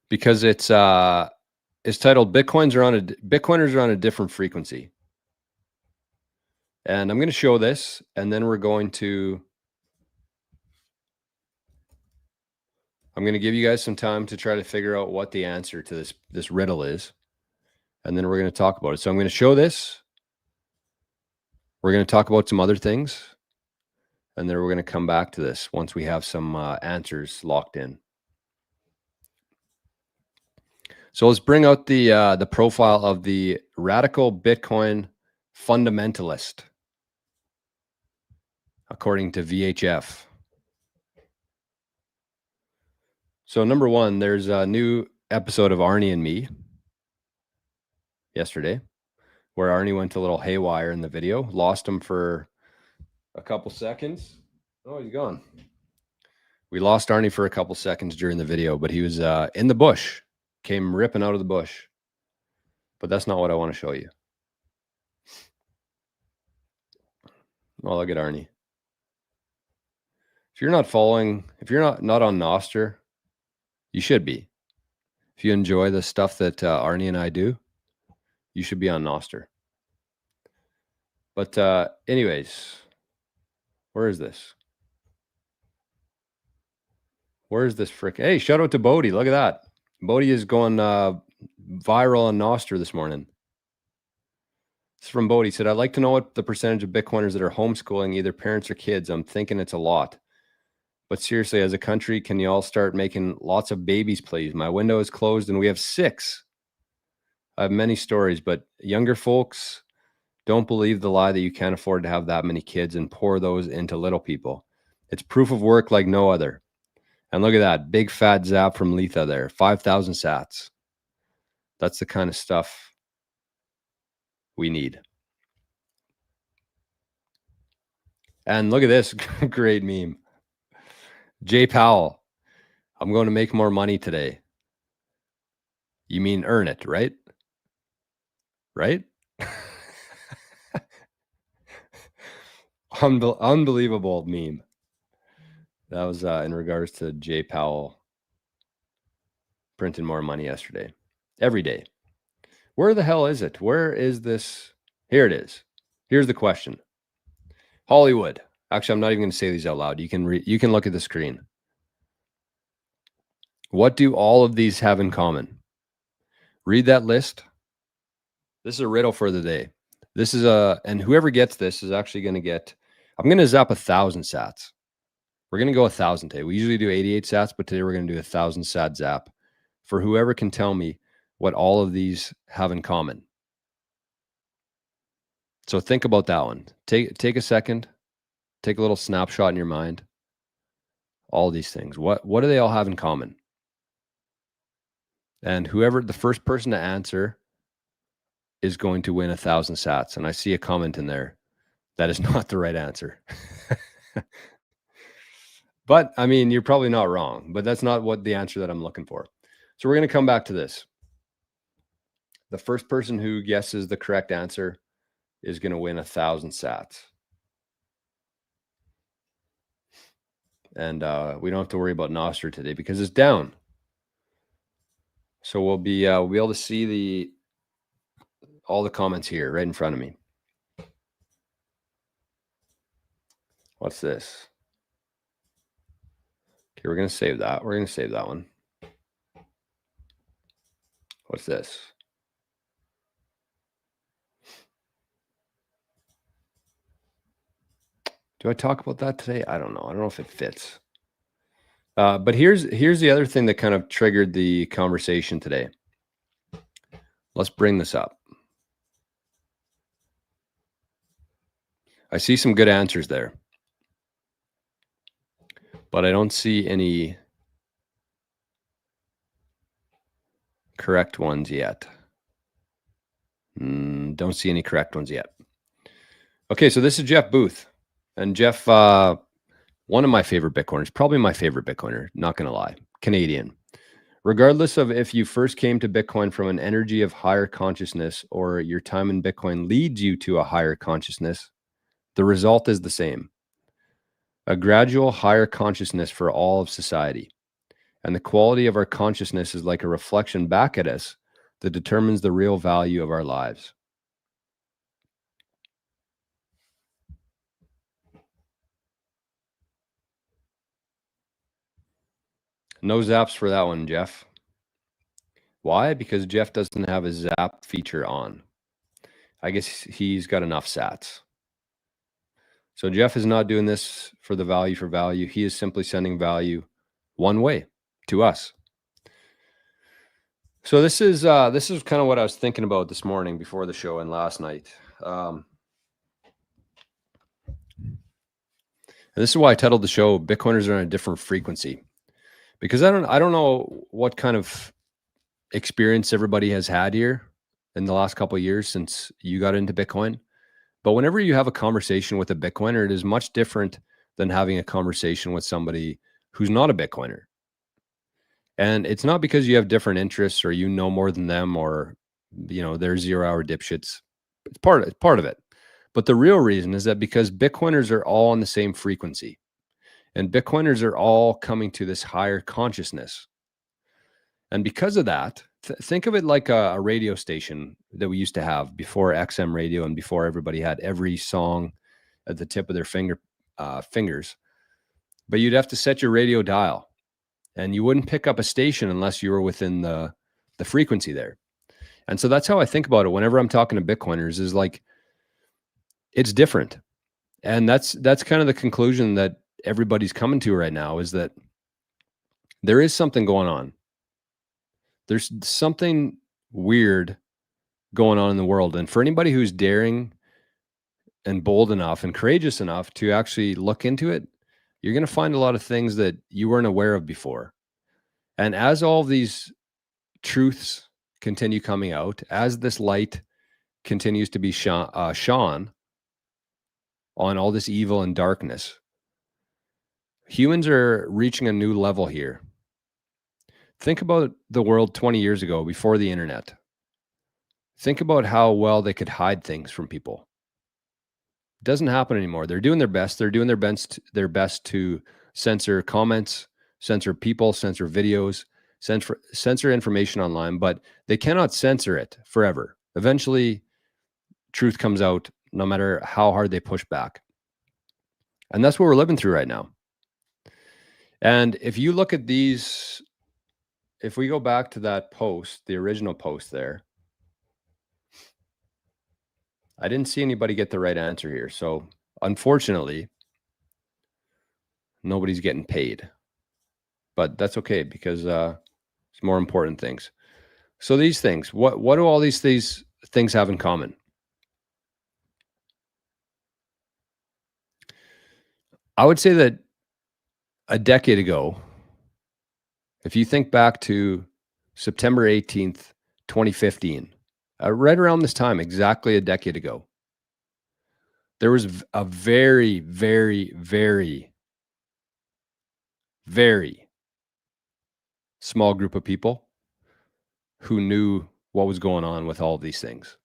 Because it's titled Bitcoiners are on a different frequency. And I'm going to show this, and then I'm going to give you guys some time to try to figure out what the answer to this riddle is. And then we're going to talk about it. So I'm going to show this. We're going to talk about some other things. And then we're going to come back to this once we have some answers locked in. So let's bring out the profile of the radical Bitcoin fundamentalist, according to VHF. So number one, there's a new episode of Arnie and Me yesterday where Arnie went a little haywire in the video, lost him for a couple seconds. Oh, he's gone. We lost Arnie for a couple seconds during the video, but he was in the bush, came ripping out of the bush. But that's not what I want to show you. Oh, look at Arnie. If you're not following, if you're not on Noster, you should be. If you enjoy the stuff that Arnie and I do, you should be on Noster. But anyways, where is this? Where is this frick? Hey, shout out to Bodie. Look at that. Bodie is going viral on Noster this morning. It's from Bodie. He said, I'd like to know what the percentage of Bitcoiners that are homeschooling either parents or kids. I'm thinking it's a lot. But seriously, as a country, can you all start making lots of babies, please? My window is closed and we have 6. I have many stories, but younger folks, don't believe the lie that you can't afford to have that many kids and pour those into little people. It's proof of work like no other. And look at that, big fat zap from Letha there, 5,000 sats. That's the kind of stuff we need. And look at this great meme. Jay Powell, I'm going to make more money today. You mean earn it, right? Right? Unbelievable meme. That was in regards to Jay Powell printing more money yesterday. Every day. Where the hell is it? Where is this? Here it is. Here's the question. Hollywood. Actually, I'm not even going to say these out loud. You can look at the screen. What do all of these have in common? Read that list. This is a riddle for the day. This is and whoever gets this is actually going to get, I'm going to zap 1,000 sats. We're going to go 1,000 today. We usually do 88 sats, but today we're going to do 1,000 sat zap for whoever can tell me what all of these have in common. So think about that one. Take a second. Take a little snapshot in your mind. All these things. What do they all have in common? And whoever, the first person to answer is going to win 1,000 sats. And I see a comment in there. That is not the right answer. But I mean, you're probably not wrong, but that's not what the answer that I'm looking for. So we're going to come back to this. The first person who guesses the correct answer is going to win 1,000 sats. And we don't have to worry about Nostr today because it's down. So we'll be able to see all the comments here right in front of me. What's this? Okay, we're going to save that. We're going to save that one. What's this? Do I talk about that today? I don't know. I don't know if it fits. But here's the other thing that kind of triggered the conversation today. Let's bring this up. I see some good answers there, but I don't see any correct ones yet. Don't see any correct ones yet. Okay, so this is Jeff Booth. And Jeff, one of my favorite Bitcoiners, probably my favorite Bitcoiner, not going to lie, Canadian. Regardless of if you first came to Bitcoin from an energy of higher consciousness or your time in Bitcoin leads you to a higher consciousness, the result is the same. A gradual higher consciousness for all of society. And the quality of our consciousness is like a reflection back at us that determines the real value of our lives. No zaps for that one, Jeff. Why? Because Jeff doesn't have a zap feature on. I guess he's got enough sats. So Jeff is not doing this for the value for value. He is simply sending value one way to us. So this is kind of what I was thinking about this morning before the show and last night. And this is why I titled the show, Bitcoiners are on a different frequency. because I don't know what kind of experience everybody has had here in the last couple of years since you got into Bitcoin. But whenever you have a conversation with a Bitcoiner, it is much different than having a conversation with somebody who's not a Bitcoiner. And it's not because you have different interests or you know more than them or they're 0 hour dipshits. It's part of it. But the real reason is that because Bitcoiners are all on the same frequency and Bitcoiners are all coming to this higher consciousness. And because of that, think of it like a radio station that we used to have before XM radio and before everybody had every song at the tip of their fingers. But you'd have to set your radio dial and you wouldn't pick up a station unless you were within the frequency there. And so that's how I think about it whenever I'm talking to Bitcoiners, is like, it's different. And that's kind of the conclusion that everybody's coming to right now, is that there is something going on. There's something weird going on in the world. And for anybody who's daring and bold enough and courageous enough to actually look into it, you're going to find a lot of things that you weren't aware of before. And as all these truths continue coming out, as this light continues to be shone on all this evil and darkness, humans are reaching a new level here. Think about the world 20 years ago, before the internet. Think about how well they could hide things from people. It doesn't happen anymore. They're doing their best. They're doing their best to censor comments, censor people, censor videos, censor information online, but they cannot censor it forever. Eventually, truth comes out no matter how hard they push back. And that's what we're living through right now. And if you look at these, if we go back to that post, the original post there, I didn't see anybody get the right answer here. So unfortunately, nobody's getting paid. But that's okay, because it's more important things. So these things, what do all these things have in common? I would say that a decade ago, if you think back to September 18th, 2015, right around this time, exactly a decade ago, there was a very, very, very, very small group of people who knew what was going on with all of these things.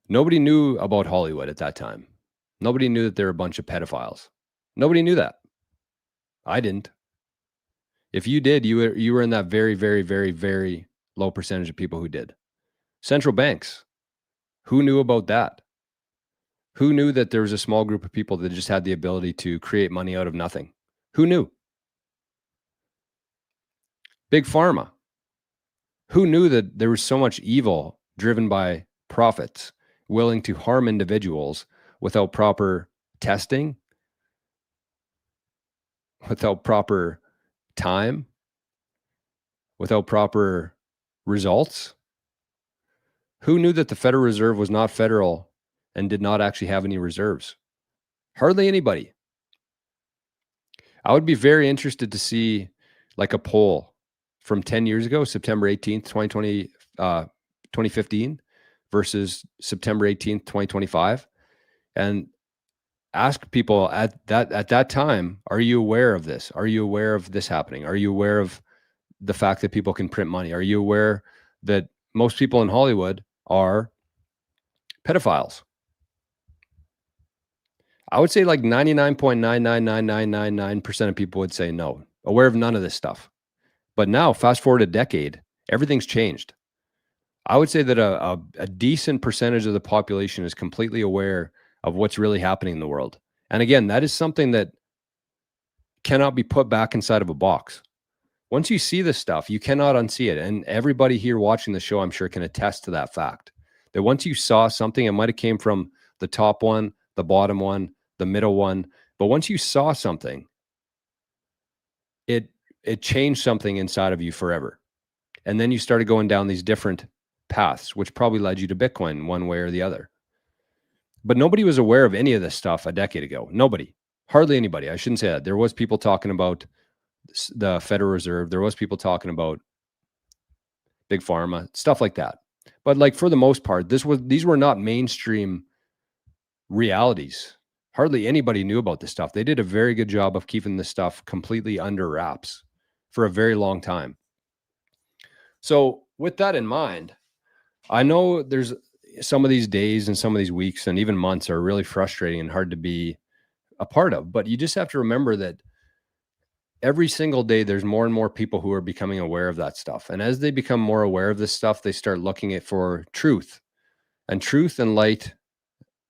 Nobody knew about Hollywood at that time. Nobody knew that there were a bunch of pedophiles. Nobody knew that. I didn't. If you did, you were in that very, very, very, very low percentage of people who did. Central banks, who knew about that? Who knew that there was a small group of people that just had the ability to create money out of nothing? Who knew? Big Pharma. Who knew that there was so much evil driven by profits, willing to harm individuals without proper testing, without proper time, without proper results? Who knew that the Federal Reserve was not federal and did not actually have any reserves? Hardly anybody. I would be very interested to see like a poll from 10 years ago, September 18th, 2015 versus September 18th, 2025, and ask people at that time, are you aware of this? Are you aware of this happening? Are you aware of the fact that people can print money? Are you aware that most people in Hollywood are pedophiles? I would say like 99.99999% of people would say no, aware of none of this stuff. But now, fast forward a decade, everything's changed. I would say that a decent percentage of the population is completely aware of what's really happening in the world. And again, that is something that cannot be put back inside of a box. Once you see this stuff, you cannot unsee it. And everybody here watching the show, I'm sure, can attest to that fact. That once you saw something, it might have came from the top one, the bottom one, the middle one. But once you saw something, it changed something inside of you forever. And then you started going down these different paths, which probably led you to Bitcoin one way or the other. But nobody was aware of any of this stuff a decade ago. Nobody. Hardly anybody. I shouldn't say that. There was people talking about the Federal Reserve. There was people talking about big pharma, stuff like that. But like for the most part, these were not mainstream realities. Hardly anybody knew about this stuff. They did a very good job of keeping this stuff completely under wraps for a very long time. So, with that in mind, I know there's some of these days and some of these weeks and even months are really frustrating and hard to be a part of, but you just have to remember that every single day there's more and more people who are becoming aware of that stuff. And as they become more aware of this stuff, they start looking at for truth. And truth and light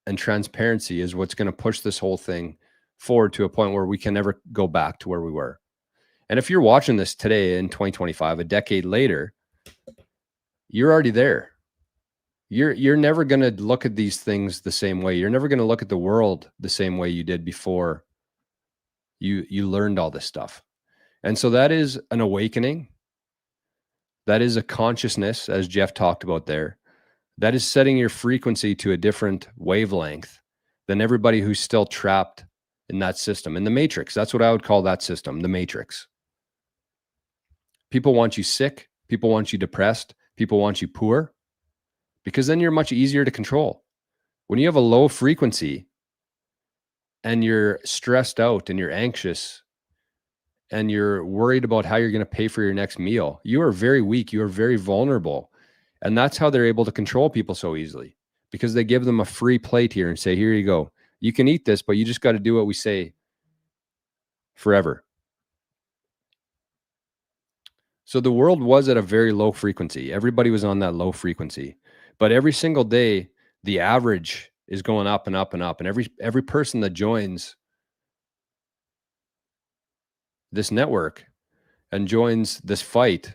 and transparency is what's going to push this whole thing forward to a point where we can never go back to where we were. And if you're watching this today in 2025, a decade later, you're already there. You're never going to look at these things the same way. You're never going to look at the world the same way you did before you learned all this stuff. And so that is an awakening. That is a consciousness, as Jeff talked about there. That is setting your frequency to a different wavelength than everybody who's still trapped in that system, in the matrix. That's what I would call that system, the matrix. People want you sick. People want you depressed. People want you poor, because then you're much easier to control. When you have a low frequency and you're stressed out and you're anxious and you're worried about how you're going to pay for your next meal, you are very weak. You are very vulnerable. And that's how they're able to control people so easily, because they give them a free plate here and say, here you go. You can eat this, but you just got to do what we say forever. So the world was at a very low frequency. Everybody was on that low frequency. But every single day, the average is going up and up and up. And every person that joins this network and joins this fight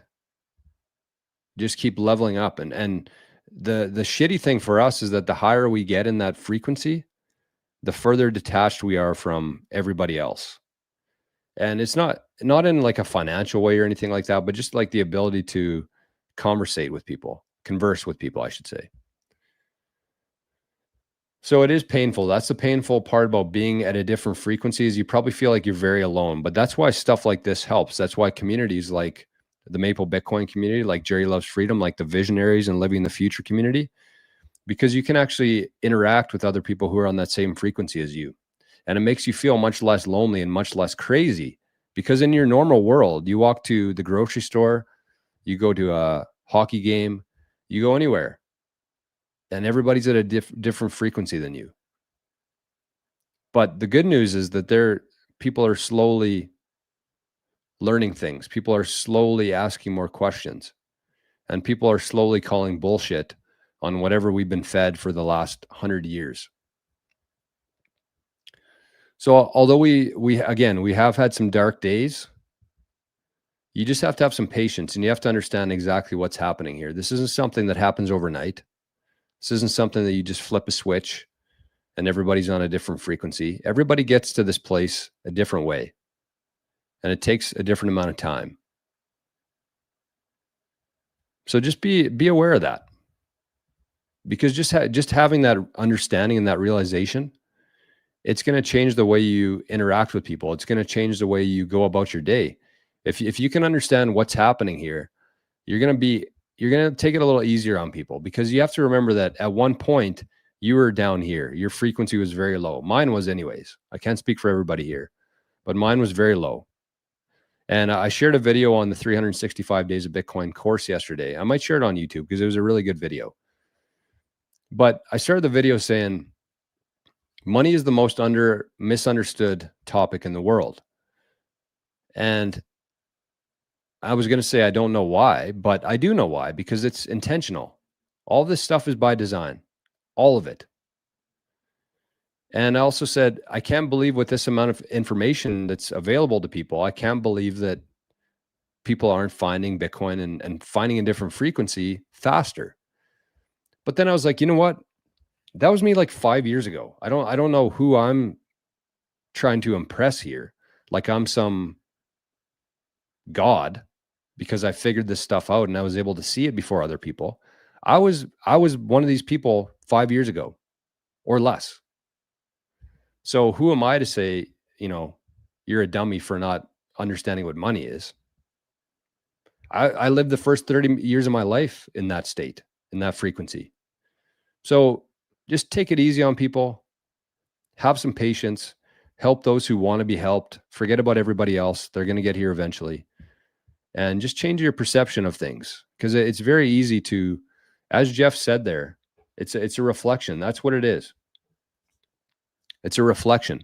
just keep leveling up. And the shitty thing for us is that the higher we get in that frequency, the further detached we are from everybody else. And it's not in like a financial way or anything like that, but just like the ability to converse with people, I should say. So it is painful. That's the painful part about being at a different frequency, is you probably feel like you're very alone. But that's why stuff like this helps. That's why communities like the Maple Bitcoin community, like Jerry Loves Freedom, like the Visionaries and Living the Future community, because you can actually interact with other people who are on that same frequency as you. And it makes you feel much less lonely and much less crazy, because in your normal world, you walk to the grocery store, you go to a hockey game, you go anywhere, and everybody's at a different frequency than you. But the good news is that people are slowly learning things. People are slowly asking more questions, and people are slowly calling bullshit on whatever we've been fed for the last 100 years. So although we have had some dark days, you just have to have some patience, and you have to understand exactly what's happening here. This isn't something that happens overnight. This isn't something that you just flip a switch and everybody's on a different frequency. Everybody gets to this place a different way, and it takes a different amount of time. So just be aware of that, because just having that understanding and that realization, it's going to change the way you interact with people. It's going to change the way you go about your day. If you can understand what's happening here, you're going to take it a little easier on people, because you have to remember that at one point you were down here. Your frequency was very low. Mine was anyways. I can't speak for everybody here, but mine was very low. And I shared a video on the 365 Days of Bitcoin course yesterday. I might share it on YouTube because it was a really good video. But I started the video saying money is the most misunderstood topic in the world. And I was going to say I don't know why, but I do know why, because it's intentional. All this stuff is by design, all of it. And I also said, I can't believe with this amount of information that's available to people, I can't believe that people aren't finding Bitcoin and finding a different frequency faster. But then I was like, you know what? That was me like 5 years ago. I don't know who I'm trying to impress here. Like I'm some god because I figured this stuff out and I was able to see it before other people. I was one of these people 5 years ago or less. So who am I to say, you're a dummy for not understanding what money is. I lived the first 30 years of my life in that state, in that frequency. So just take it easy on people, have some patience, help those who want to be helped, forget about everybody else. They're going to get here eventually. And just change your perception of things, because it's very easy to, as Jeff said there, it's a reflection. That's what it is. It's a reflection.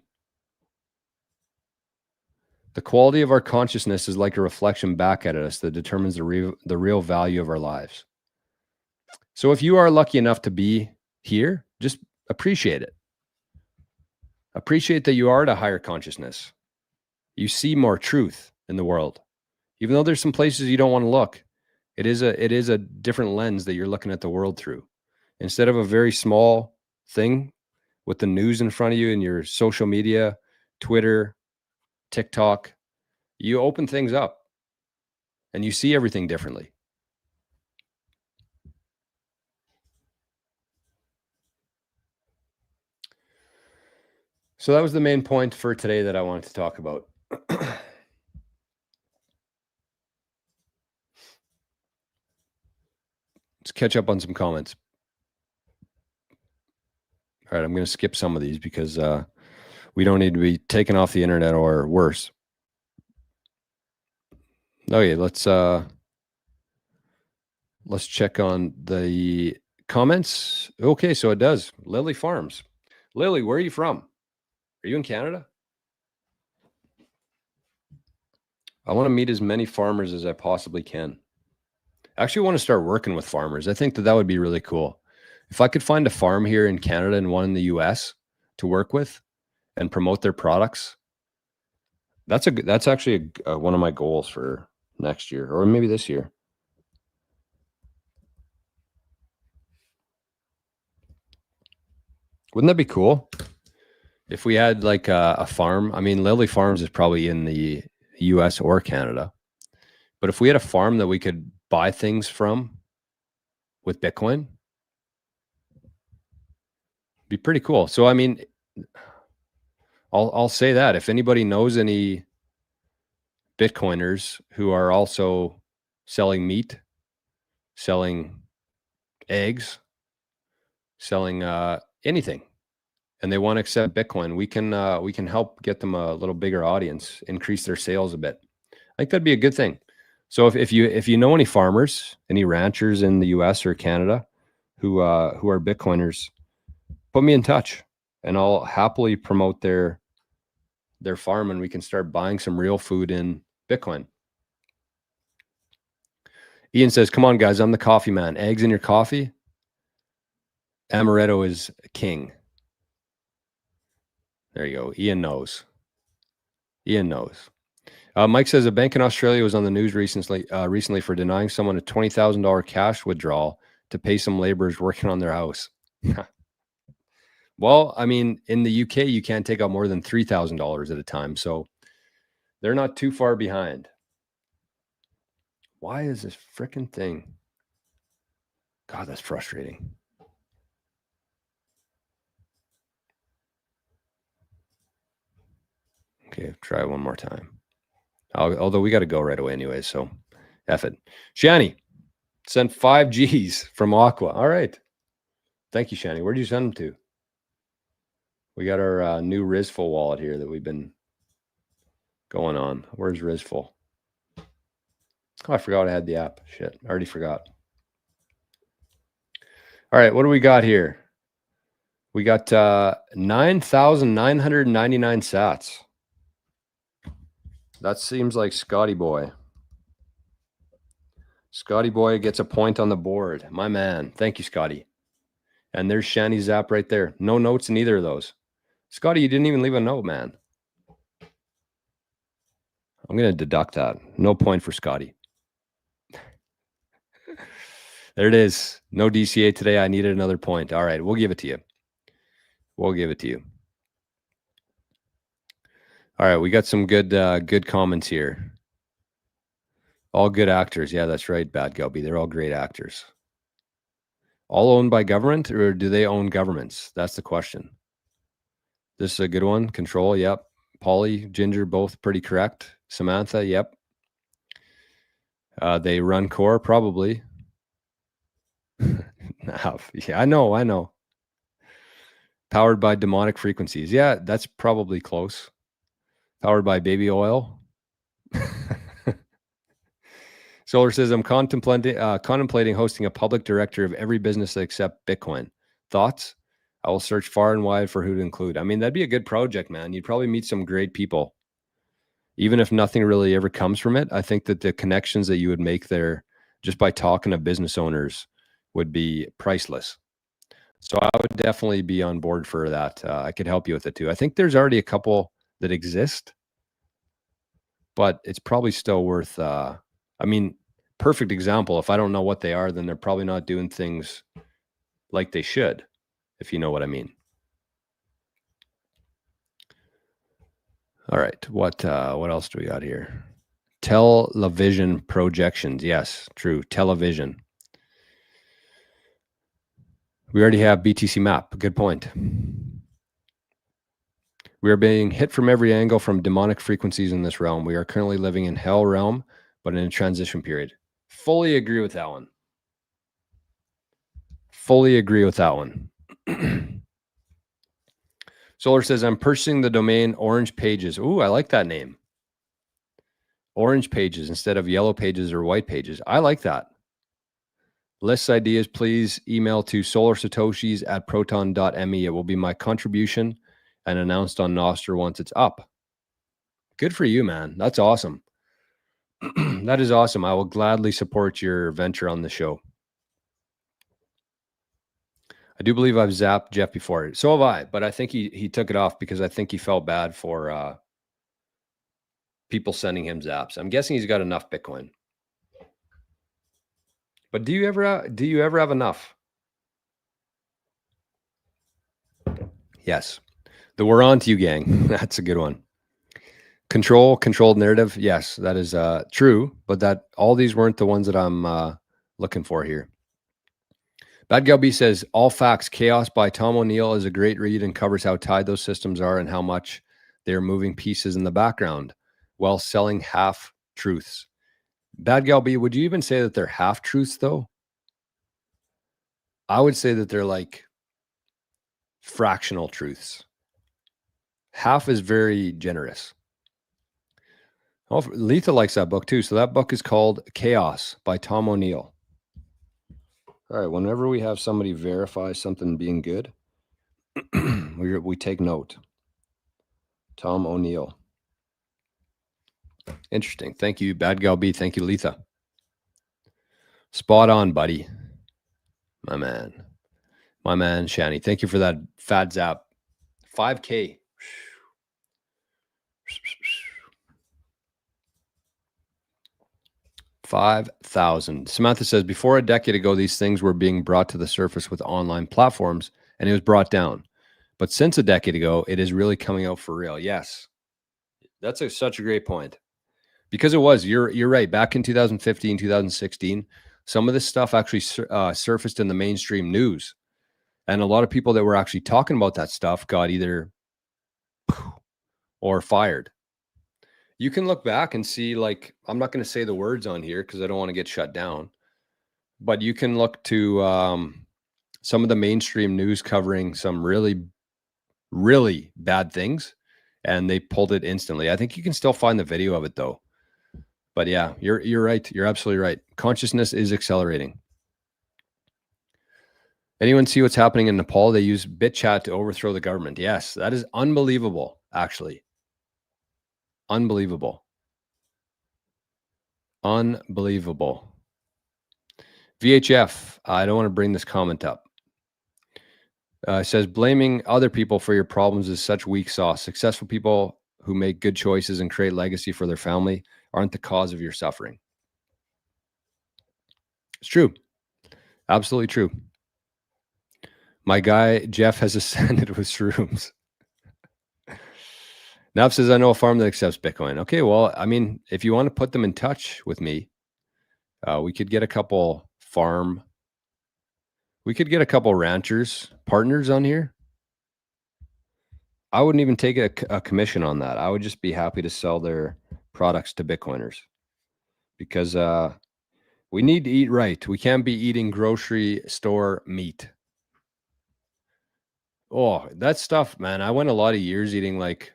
The quality of our consciousness is like a reflection back at us that determines the real value of our lives. So if you are lucky enough to be here, just appreciate it. Appreciate that you are at a higher consciousness. You see more truth in the world. Even though there's some places you don't want to look, it is a different lens that you're looking at the world through. Instead of a very small thing with the news in front of you and your social media, Twitter, TikTok, you open things up and you see everything differently. So that was the main point for today that I wanted to talk about. Let's catch up on some comments. All right, I'm going to skip some of these because we don't need to be taken off the internet or worse. Okay, let's check on the comments. Okay, so it does. Lily Farms. Lily, where are you from? Are you in Canada? I want to meet as many farmers as I possibly can. I actually want to start working with farmers. I think that would be really cool. If I could find a farm here in Canada and one in the US to work with and promote their products, that's actually one of my goals for next year, or maybe this year. Wouldn't that be cool if we had like a farm? I mean, Lily Farms is probably in the US or Canada, but if we had a farm that we could buy things from with Bitcoin, it'd be pretty cool. So, I mean, I'll say that if anybody knows any Bitcoiners who are also selling meat, selling eggs, selling anything, and they want to accept Bitcoin, we can help get them a little bigger audience, increase their sales a bit. I think that'd be a good thing. So if you know any farmers, any ranchers in the US or Canada who are Bitcoiners, put me in touch and I'll happily promote their farm, and we can start buying some real food in Bitcoin. Ian says, come on, guys, I'm the coffee man. Eggs in your coffee? Amaretto is king. There you go. Ian knows. Mike says a bank in Australia was on the news recently for denying someone a $20,000 cash withdrawal to pay some laborers working on their house. Well, I mean, in the UK, you can't take out more than $3,000 at a time. So they're not too far behind. Why is this freaking thing? God, that's frustrating. Okay, try one more time. Although we got to go right away anyway, so F it. Shani sent 5 Gs from Aqua. All right. Thank you, Shani. Where did you send them to? We got our new Rizful wallet here that we've been going on. Where's Rizful? Oh, I forgot I had the app. Shit, I already forgot. All right, what do we got here? We got 9,999 sats. That seems like Scotty Boy. Scotty Boy gets a point on the board. My man. Thank you, Scotty. And there's Shani Zap right there. No notes in either of those. Scotty, you didn't even leave a note, man. I'm going to deduct that. No point for Scotty. There it is. No DCA today. I needed another point. All right, we'll give it to you. All right, we got some good comments here. All good actors. Yeah, that's right, Bad Gubby. They're all great actors. All owned by government, or do they own governments? That's the question. This is a good one. Control. Yep. Polly, Ginger, both pretty correct. Samantha, yep. They run core, probably. Yeah, I know. Powered by demonic frequencies. Yeah, that's probably close. Powered by baby oil. Solar says, I'm contemplating hosting a public directory of every business that accepts Bitcoin. Thoughts? I will search far and wide for who to include. I mean, that'd be a good project, man. You'd probably meet some great people. Even if nothing really ever comes from it, I think that the connections that you would make there just by talking to business owners would be priceless. So I would definitely be on board for that. I could help you with it too. I think there's already a couple that exist, but it's probably still worth, I mean, perfect example. If I don't know what they are, then they're probably not doing things like they should, if you know what I mean. All right. What else do we got here? Television projections. Yes, true. Television. We already have BTC map. Good point. We are being hit from every angle from demonic frequencies in this realm. We are currently living in hell realm, but in a transition period. Fully agree with that one. Fully agree with that one. Solar says, I'm purchasing the domain Orange Pages. Ooh, I like that name. Orange Pages instead of Yellow Pages or White Pages. I like that. Lists ideas, please email to solarsatoshis@proton.me. It will be my contribution and announced on Nostr once it's up. Good for you, man. That's awesome. That is awesome. I will gladly support your venture on the show. I do believe I've zapped Jeff before. So have I, but I think he took it off because I think he felt bad for people sending him zaps. I'm guessing he's got enough Bitcoin. But do you ever have enough? Yes. The We're On to You gang. That's a good one. Controlled narrative. Yes, that is true. But that all these weren't the ones that I'm looking for here. Bad Gal B says, All Facts Chaos by Tom O'Neill is a great read and covers how tied those systems are and how much they're moving pieces in the background while selling half truths. Bad Gal B, would you even say that they're half truths though? I would say that they're like fractional truths. Half is very generous. Oh, Letha likes that book too. So that book is called Chaos by Tom O'Neill. All right. Whenever we have somebody verify something being good, we take note. Tom O'Neill. Interesting. Thank you, Bad Gal B. Thank you, Letha. Spot on, buddy. My man, Shani. Thank you for that fat zap. 5K. 5,000. Samantha says, before a decade ago, these things were being brought to the surface with online platforms, and it was brought down. But since a decade ago, it is really coming out for real. Yes, that's such a great point. Because it was. You're right. Back in 2015, 2016, some of this stuff actually surfaced in the mainstream news. And a lot of people that were actually talking about that stuff got either or fired. You can look back and see, like, I'm not going to say the words on here because I don't want to get shut down, but you can look to some of the mainstream news covering some really, really bad things, and they pulled it instantly. I think you can still find the video of it though. But yeah, you're right. You're absolutely right. Consciousness is accelerating. Anyone see what's happening in Nepal? They use BitChat to overthrow the government. Yes, that is unbelievable, actually. Unbelievable. Unbelievable. VHF, I don't want to bring this comment up. Says, blaming other people for your problems is such weak sauce. Successful people who make good choices and create legacy for their family aren't the cause of your suffering. It's true. Absolutely true. My guy, Jeff, has ascended with shrooms. Nav says, I know a farm that accepts Bitcoin. Okay, well, I mean, if you want to put them in touch with me, we could get a couple ranchers, partners on here. I wouldn't even take a commission on that. I would just be happy to sell their products to Bitcoiners because we need to eat right. We can't be eating grocery store meat. Oh, that stuff, man. I went a lot of years eating like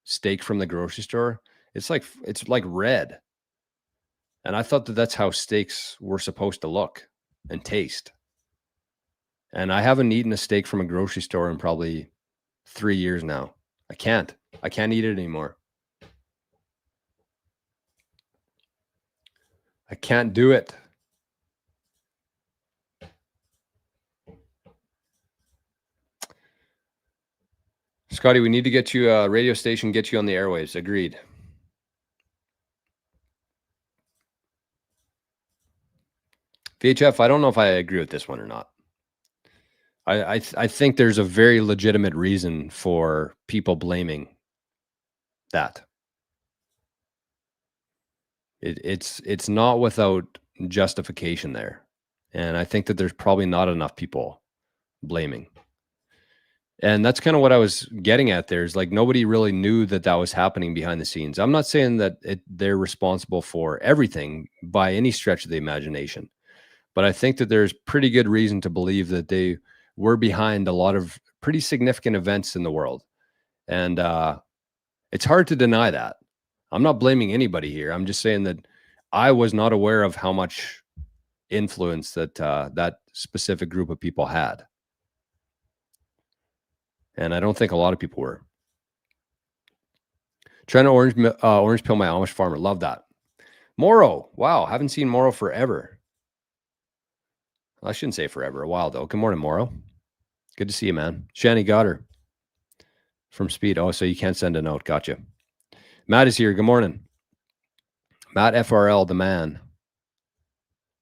steak from the grocery store. It's like red. And I thought that that's how steaks were supposed to look and taste. And I haven't eaten a steak from a grocery store in probably 3 years now. I can't eat it anymore. I can't do it. Scotty, we need to get you a radio station, get you on the airwaves. Agreed. VHF, I don't know if I agree with this one or not. I think there's a very legitimate reason for people blaming that. It's not without justification there. And I think that there's probably not enough people blaming. And that's kind of what I was getting at there is like nobody really knew that that was happening behind the scenes. I'm not saying that they're responsible for everything by any stretch of the imagination, but I think that there's pretty good reason to believe that they were behind a lot of pretty significant events in the world. And it's hard to deny that. I'm not blaming anybody here. I'm just saying that I was not aware of how much influence that that specific group of people had. And I don't think a lot of people were. Trying to orange pill my Amish farmer. Love that. Morrow. Wow. Haven't seen Morrow forever. I shouldn't say forever. A while, though. Good morning, Morrow. Good to see you, man. Shani got her from Speed. Oh, so you can't send a note. Gotcha. Matt is here. Good morning. Matt FRL, the man.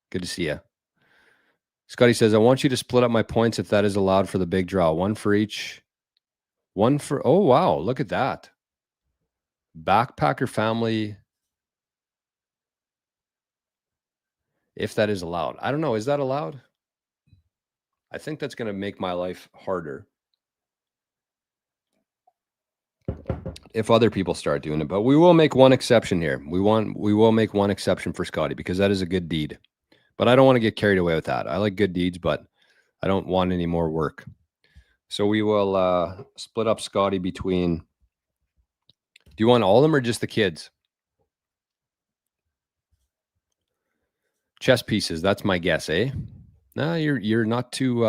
Good to see you. Scotty says, I want you to split up my points if that is allowed for the big draw. One for each. One for, oh, wow. Look at that. Backpacker family. If that is allowed. I don't know. Is that allowed? I think that's going to make my life harder if other people start doing it. But we will make one exception here. We will make one exception for Scotty because that is a good deed. But I don't want to get carried away with that. I like good deeds, but I don't want any more work. So we will split up Scotty between. Do you want all of them or just the kids? Chess pieces. That's my guess, eh? No, you're not too.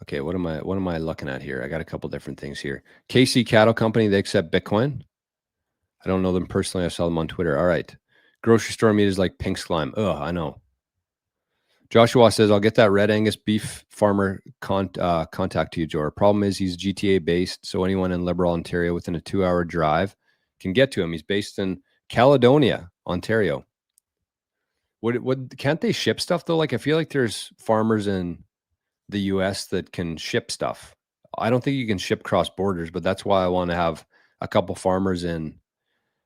Okay, what am I looking at here? I got a couple different things here. KC Cattle Company, they accept Bitcoin. I don't know them personally. I saw them on Twitter. All right. Grocery store meat is like pink slime. Ugh, I know. Joshua says, I'll get that Red Angus beef farmer contact to you, Joe. Problem is he's GTA based, so anyone in Liberal, Ontario within a 2-hour drive can get to him. He's based in Caledonia, Ontario. Can't they ship stuff though? Like I feel like there's farmers in the US that can ship stuff. I don't think you can ship cross borders, but that's why I want to have a couple farmers in.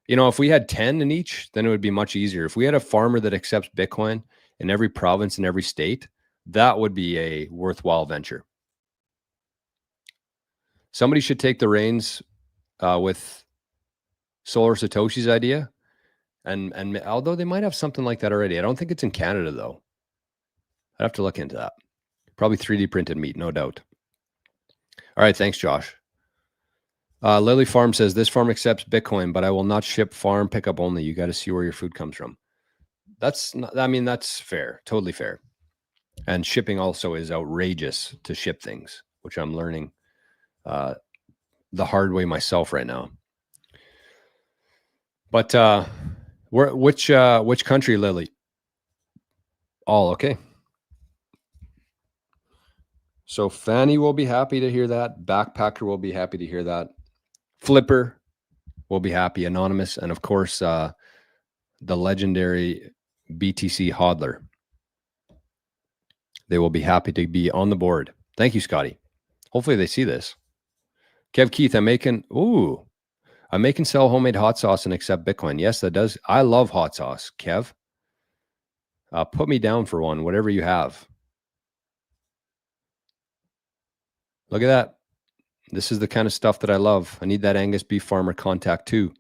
You know, if we had 10 in each, then it would be much easier. If we had a farmer that accepts Bitcoin in every province in every state, that would be a worthwhile venture. Somebody should take the reins with Solar Satoshi's idea. And although they might have something like that already, I don't think it's in Canada though. I'd have to look into that. Probably 3D printed meat, no doubt. All right, thanks, Josh. Lily Farm says, this farm accepts Bitcoin, but I will not ship farm pickup only. You got to see where your food comes from. That's fair, totally fair. And shipping also is outrageous to ship things, which I'm learning the hard way myself right now. But which country, Lily? All okay. So Fanny will be happy to hear that. Backpacker will be happy to hear that. Flipper will be happy. Anonymous, and of course, the legendary BTC Hodler. They will be happy to be on the board. Thank you, Scotty. Hopefully they see this. Kev Keith, I make and sell homemade hot sauce and accept Bitcoin. Yes, that does. I love hot sauce, Kev. Put me down for one, whatever you have. Look at that. This is the kind of stuff that I love. I need that Angus beef farmer contact too.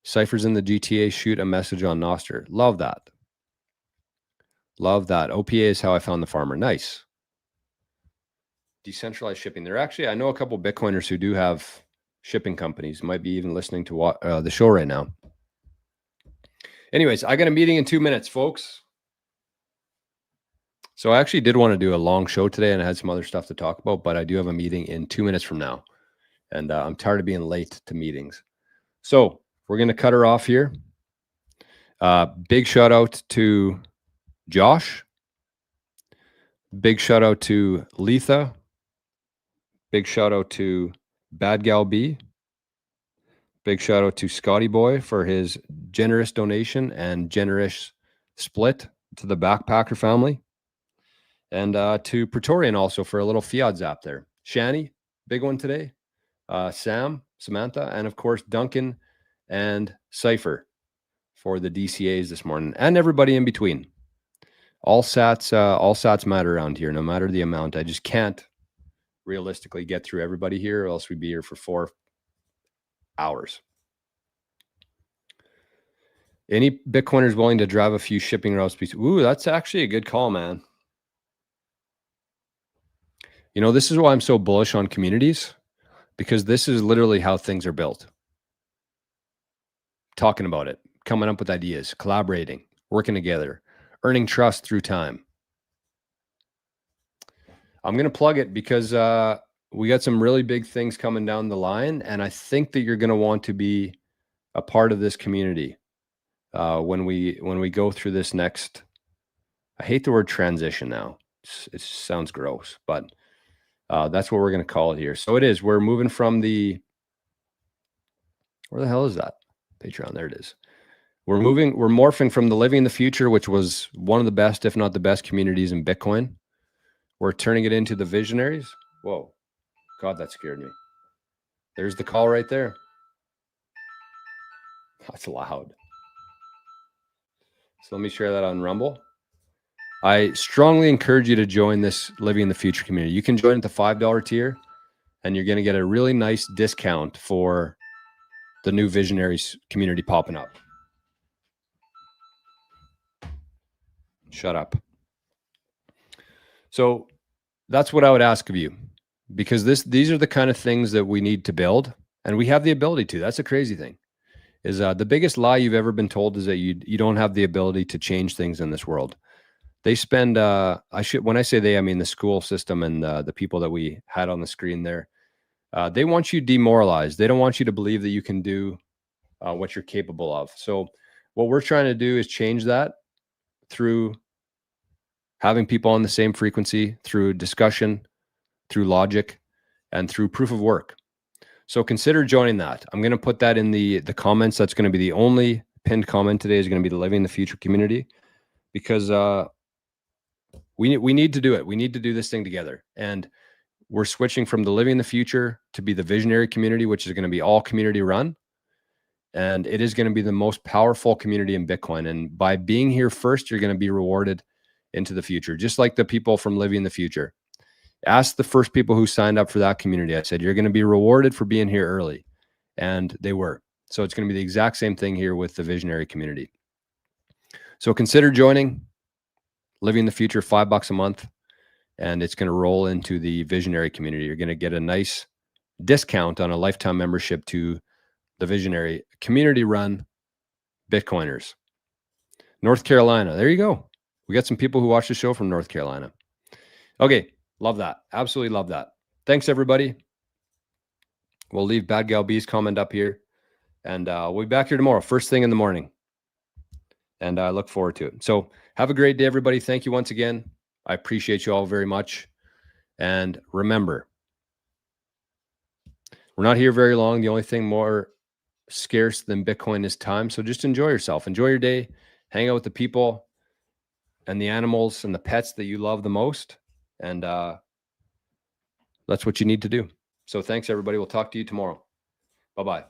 Ciphers in the GTA, shoot a message on Noster. Love that. Love that. OPA is how I found the farmer. Nice. Decentralized shipping. I know a couple Bitcoiners who do have shipping companies, might be even listening to the show right now. Anyways, I got a meeting in 2 minutes, folks. So I actually did want to do a long show today, and I had some other stuff to talk about, but I do have a meeting in 2 minutes from now, and I'm tired of being late to meetings. So we're going to cut her off here. Big shout out to Josh. Big shout out to Letha. Big shout out to Bad Gal B. Big shout out to Scotty Boy for his generous donation and generous split to the Backpacker family. And to Praetorian also for a little fiat zap there. Shani, big one today. Sam, Samantha, and of course Duncan and Cypher for the DCAs this morning, and everybody in between. All sats matter around here, no matter the amount. I just can't realistically get through everybody here, or else we'd be here for 4 hours. Any Bitcoiners willing to drive a few shipping routes? Ooh, that's actually a good call, man. You know, this is why I'm so bullish on communities, because this is literally how things are built. Talking about it, coming up with ideas, collaborating, working together, earning trust through time. I'm going to plug it because we got some really big things coming down the line, and I think that you're going to want to be a part of this community when we go through this next. I hate the word transition now. It sounds gross, but that's what we're going to call it here. So it is. We're moving from the. Where the hell is that? Patreon. There it is. We're morphing from the Living in the Future, which was one of the best, if not the best, communities in Bitcoin. We're turning it into the Visionaries. Whoa. God, that scared me. There's the call right there. That's loud. So let me share that on Rumble. I strongly encourage you to join this Living in the Future community. You can join at the $5 tier, and you're going to get a really nice discount for the new Visionaries community popping up. Shut up. So that's what I would ask of you, because these are the kind of things that we need to build, and we have the ability to. That's a crazy thing. Is the biggest lie you've ever been told is that you don't have the ability to change things in this world. They spend when I say they, I mean the school system and the people that we had on the screen there. They want you demoralized. They don't want you to believe that you can do what you're capable of. So what we're trying to do is change that through having people on the same frequency, through discussion, through logic, and through proof of work. So consider joining that. I'm going to put that in the comments. That's going to be the only pinned comment today, is going to be the Living in the Future community, because we need to do it. We need to do this thing together. And we're switching from the Living in the Future to be the Visionary community, which is going to be all community run. And it is going to be the most powerful community in Bitcoin. And by being here first, you're going to be rewarded into the future, just like the people from Living in the Future. Ask the first people who signed up for that community. I said, you're going to be rewarded for being here early. And they were. So it's going to be the exact same thing here with the Visionary community. So consider joining Living in the Future, $5 a month. And it's going to roll into the Visionary community. You're going to get a nice discount on a lifetime membership to the Visionary community-run Bitcoiners. North Carolina. There you go. We got some people who watch the show from North Carolina. Okay. Love that. Absolutely love that. Thanks, everybody. We'll leave Bad Gal B's comment up here. And we'll be back here tomorrow, first thing in the morning. And I look forward to it. So have a great day, everybody. Thank you once again. I appreciate you all very much. And remember, we're not here very long. The only thing more scarce than Bitcoin is time. So just enjoy yourself. Enjoy your day. Hang out with the people and the animals and the pets that you love the most. And that's what you need to do. So thanks, everybody. We'll talk to you tomorrow. Bye-bye.